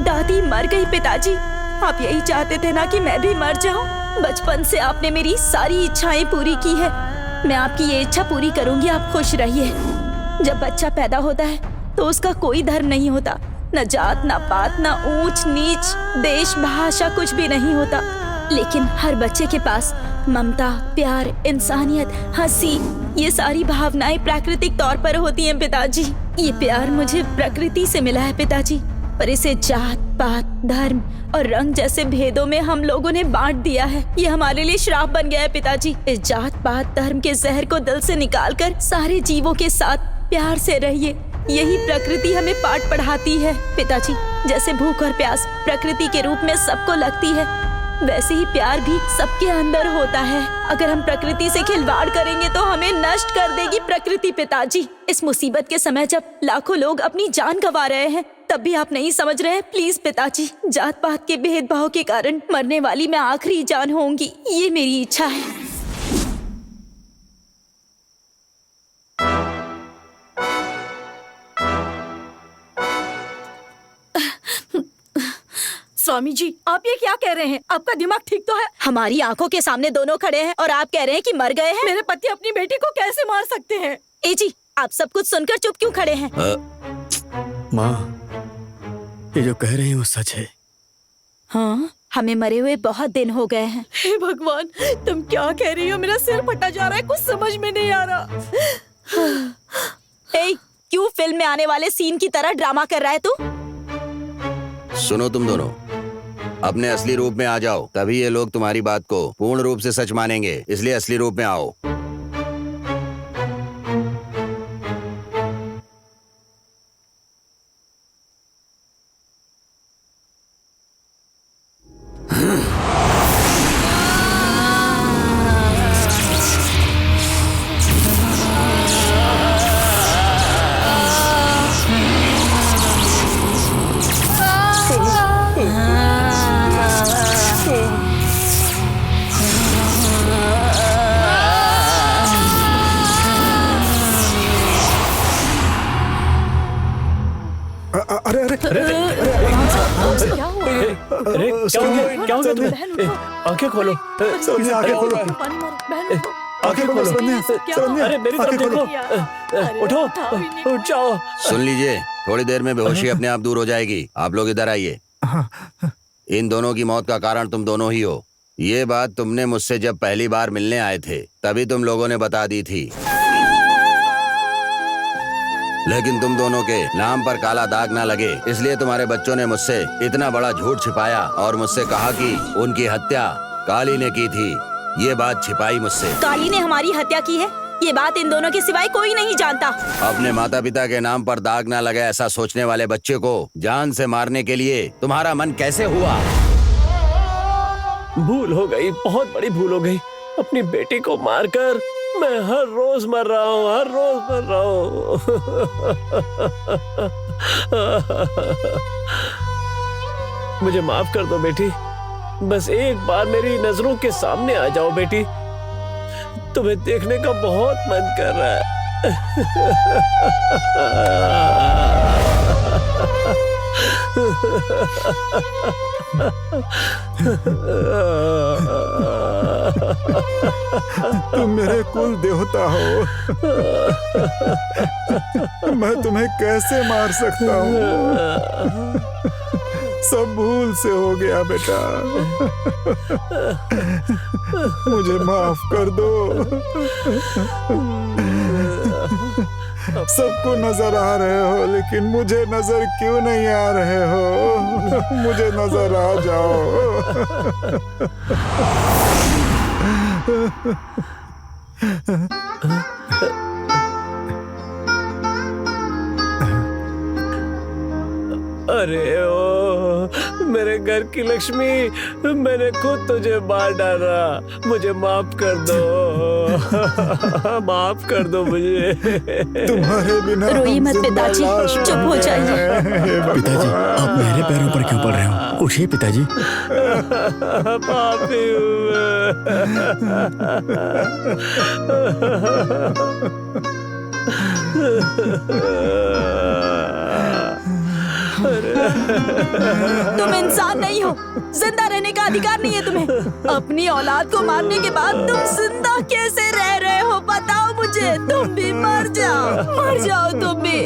दादी मर गई। पिताजी, आप यही चाहते थे ना कि मैं भी मर जाऊं? बचपन से आपने मेरी सारी इच्छाएं पूरी की है, मैं आपकी ये इच्छा पूरी करूंगी, आप खुश रहिए। जब बच्चा पैदा होता है तो उसका कोई धर्म नहीं होता, न जात, न पात, न ऊंच नीच, देश, भाषा, कुछ भी नहीं होता। लेकिन हर बच्चे के पास ममता, प्यार, इंसानियत, हंसी, ये सारी भावनाएं प्राकृतिक तौर पर होती हैं पिताजी। ये प्यार मुझे प्रकृति से मिला है पिताजी, पर इसे जात पात, धर्म और रंग जैसे भेदों में हम लोगों ने बांट दिया है। ये हमारे लिए श्राप बन गया है पिताजी। इस जात पात धर्म के जहर को दिल से निकालकर सारे जीवों के साथ प्यार से रहिए, यही प्रकृति हमें पाठ पढ़ाती है पिताजी। जैसे भूख और प्यास प्रकृति के रूप में सबको लगती है, वैसे ही प्यार भी सबके अंदर होता है। अगर हम प्रकृति से खिलवाड़ करेंगे तो हमें नष्ट कर देगी प्रकृति पिताजी। इस मुसीबत के समय जब लाखों लोग अपनी जान गंवा रहे हैं, तब भी आप नहीं समझ रहे। प्लीज पिताजी, जात पात के भेदभाव के कारण मरने वाली मैं आखिरी जान होंगी, ये मेरी इच्छा है। स्वामी जी, आप ये क्या कह रहे हैं? आपका दिमाग ठीक तो है? हमारी आंखों के सामने दोनों खड़े हैं और आप कह रहे हैं कि मर गए हैं। मेरे पति अपनी बेटी को कैसे मार सकते हैं? ए जी, आप सब कुछ सुनकर चुप क्यों खड़े हैं? माँ, ये जो कह रही हैं वो सच है। हाँ, हमें मरे हुए बहुत दिन हो गए हैं। हे भगवान, तुम क्या कह रही हो? मेरा सिर फटा जा रहा है, कुछ समझ में नहीं आ रहा। ए, क्यों फिल्म में आने वाले सीन की तरह ड्रामा कर रहा है तू? सुनो तुम दोनों, अपने असली रूप में आ जाओ, तभी ये लोग तुम्हारी बात को पूर्ण रूप से सच मानेंगे। इसलिए असली रूप में आओ। अरे क्या हुआ? अरे क्या हो गया? क्या हो गया तुम्हें? आंखें खोलो। सरन्या, आंखें खोलो। पानी मारो बहन को। आंखें खोलो सरन्या, सरन्या, अरे मेरी तरफ आंखें खोलो। देखो। उठो, उठ जाओ। सुन लीजिए, थोड़ी देर में बेहोशी अपने आप दूर हो जाएगी। आप लोग इधर आइए। इन दोनों की मौत का कारण तुम दोनों ही हो। ये बात तुमने मुझसे जब पहली बार मिलने आए थे तभी तुम लोगों ने बता दी थी, लेकिन तुम दोनों के नाम पर काला दाग ना लगे इसलिए तुम्हारे बच्चों ने मुझसे इतना बड़ा झूठ छिपाया और मुझसे कहा कि उनकी हत्या काली ने की थी। ये बात छिपाई मुझसे। काली ने हमारी हत्या की है, ये बात इन दोनों के सिवाय कोई नहीं जानता। अपने माता पिता के नाम पर दाग ना लगे ऐसा सोचने वाले बच्चे को जान से मारने के लिए तुम्हारा मन कैसे हुआ? भूल हो गई, बहुत बड़ी भूल हो गई। अपनी बेटी को मारकर मैं हर रोज मर रहा हूँ, हर रोज मर रहा हूँ। मुझे माफ कर दो बेटी, बस एक बार मेरी नजरों के सामने आ जाओ बेटी। तुम्हें देखने का बहुत मन कर रहा है। तुम मेरे कुल देवता हो। मैं तुम्हें कैसे मार सकता हूँ? सब भूल से हो गया बेटा। मुझे माफ कर दो। सबको नजर आ रहे हो लेकिन मुझे नजर क्यों नहीं आ रहे हो? मुझे नजर आ जाओ। अरे ओ मेरे घर की लक्ष्मी, मैंने खुद तुझे मार डाला। मुझे माफ कर दो। माफ कर दो मुझे। तुम्हारे बिना रोइए मत पिताजी, चुप हो जाइए। पिताजी, आप मेरे पैरों पर क्यों पड़ रहे हो? उठिए पिताजी। पापी तुम इंसान नहीं हो, जिंदा रहने का अधिकार नहीं है तुम्हें। अपनी औलाद को मारने के बाद तुम जिंदा कैसे रह रहे हो बताओ मुझे। तुम भी मर जाओ तुम भी।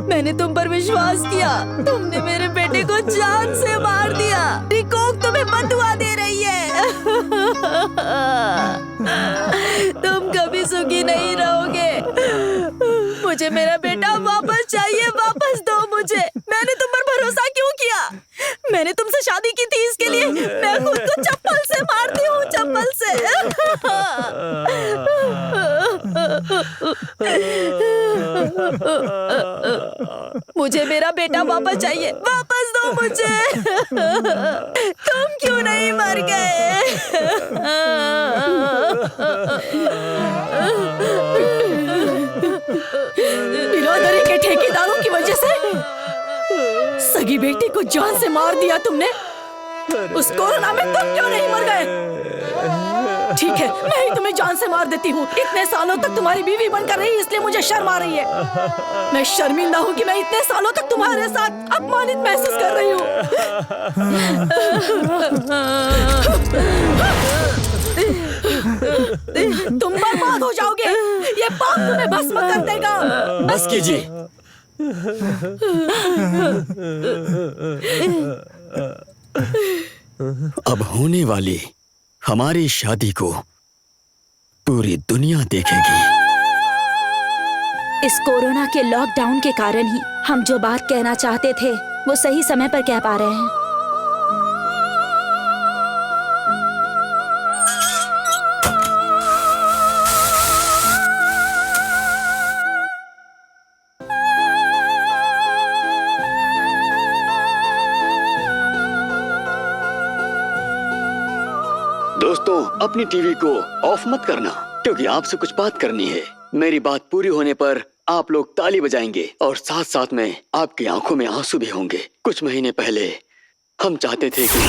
मैंने तुम पर विश्वास किया, तुमने मेरे बेटे को जान से मार दिया। रिकोक तुम्हें बदुआ दे रही है। तुम कभी सुखी नहीं रहोगे। मुझे मेरा बेटा वापस चाहिए, वापस दो मुझे। मैंने तुम पर भरोसा क्यों किया? मैंने तुमसे शादी की थी, इसके लिए मैं खुद को चप्पल से मारती हूँ, चप्पल से। मुझे मेरा बेटा वापस चाहिए, वापस दो मुझे। तुम क्यों नहीं मर गए? बिरादरी के ठेकेदारों की वजह से सगी बेटी को जान से मार दिया तुमने। उस कोरोना में तुम क्यों नहीं मर गए? ठीक है, मैं ही तुम्हें जान से मार देती हूँ। इतने सालों तक तुम्हारी बीवी बनकर रही, इसलिए मुझे शर्म आ रही है। मैं शर्मिंदा हूँ कि मैं इतने सालों तक तुम्हारे साथ अपमानित महसूस कर रही हूँ। तुम बर्बाद हो जाओगे। ये पाप तुम्हें भस्म कर देगा। बस कीजिए। अब होने वाली हमारी शादी को पूरी दुनिया देखेगी। इस कोरोना के लॉकडाउन के कारण ही हम जो बात कहना चाहते थे वो सही समय पर कह पा रहे हैं। दोस्तों, अपनी टीवी को ऑफ मत करना, क्योंकि आपसे कुछ बात करनी है। मेरी बात पूरी होने पर आप लोग ताली बजाएंगे और साथ साथ में आपकी आंखों में आंसू भी होंगे। कुछ महीने पहले हम चाहते थे कि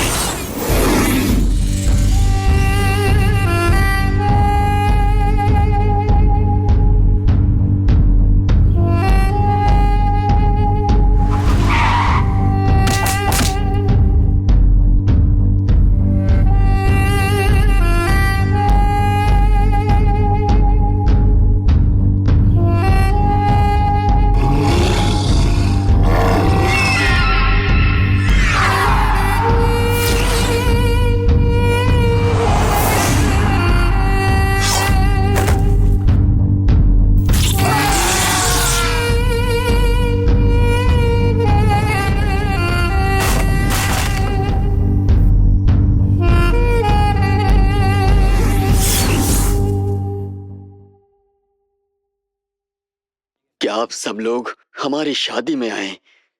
आप सब लोग हमारी शादी में आए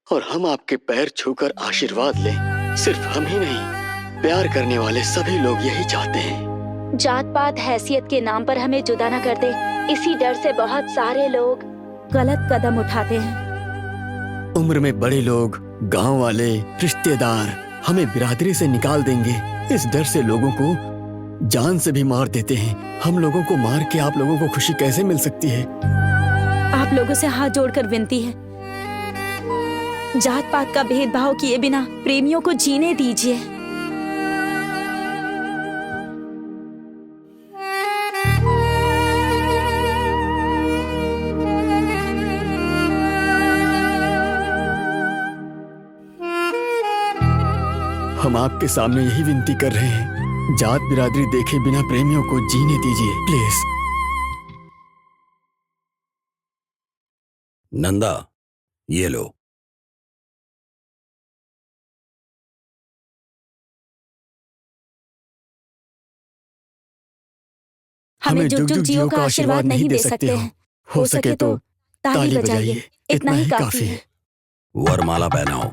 और हम आपके पैर छूकर आशीर्वाद लें। सिर्फ हम ही नहीं, प्यार करने वाले सभी लोग यही चाहते हैं। जात पात हैसियत के नाम पर हमें जुदा न कर दे, इसी डर से बहुत सारे लोग गलत कदम उठाते हैं। उम्र में बड़े लोग, गांव वाले, रिश्तेदार हमें बिरादरी से निकाल देंगे। इस डर से लोगों को जान से भी मार देते हैं। हम लोगों को मार के आप लोगों को खुशी कैसे मिल सकती है? आप लोगों से हाथ जोड़कर विनती है, जात पात का भेदभाव किए बिना प्रेमियों को जीने दीजिए। हम आपके सामने यही विनती कर रहे हैं, जात बिरादरी देखे बिना प्रेमियों को जीने दीजिए प्लीज। नंदा, ये लो। हमें जुग जुग जियो का आशीर्वाद नहीं दे सकते हैं। हो सके तो ताली बजाइए, इतना ही काफी है। वरमाला पहनाओ।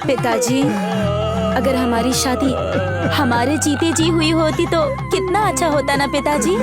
पिताजी, अगर हमारी शादी हमारे जीते जी हुई होती तो कितना अच्छा होता ना पिताजी।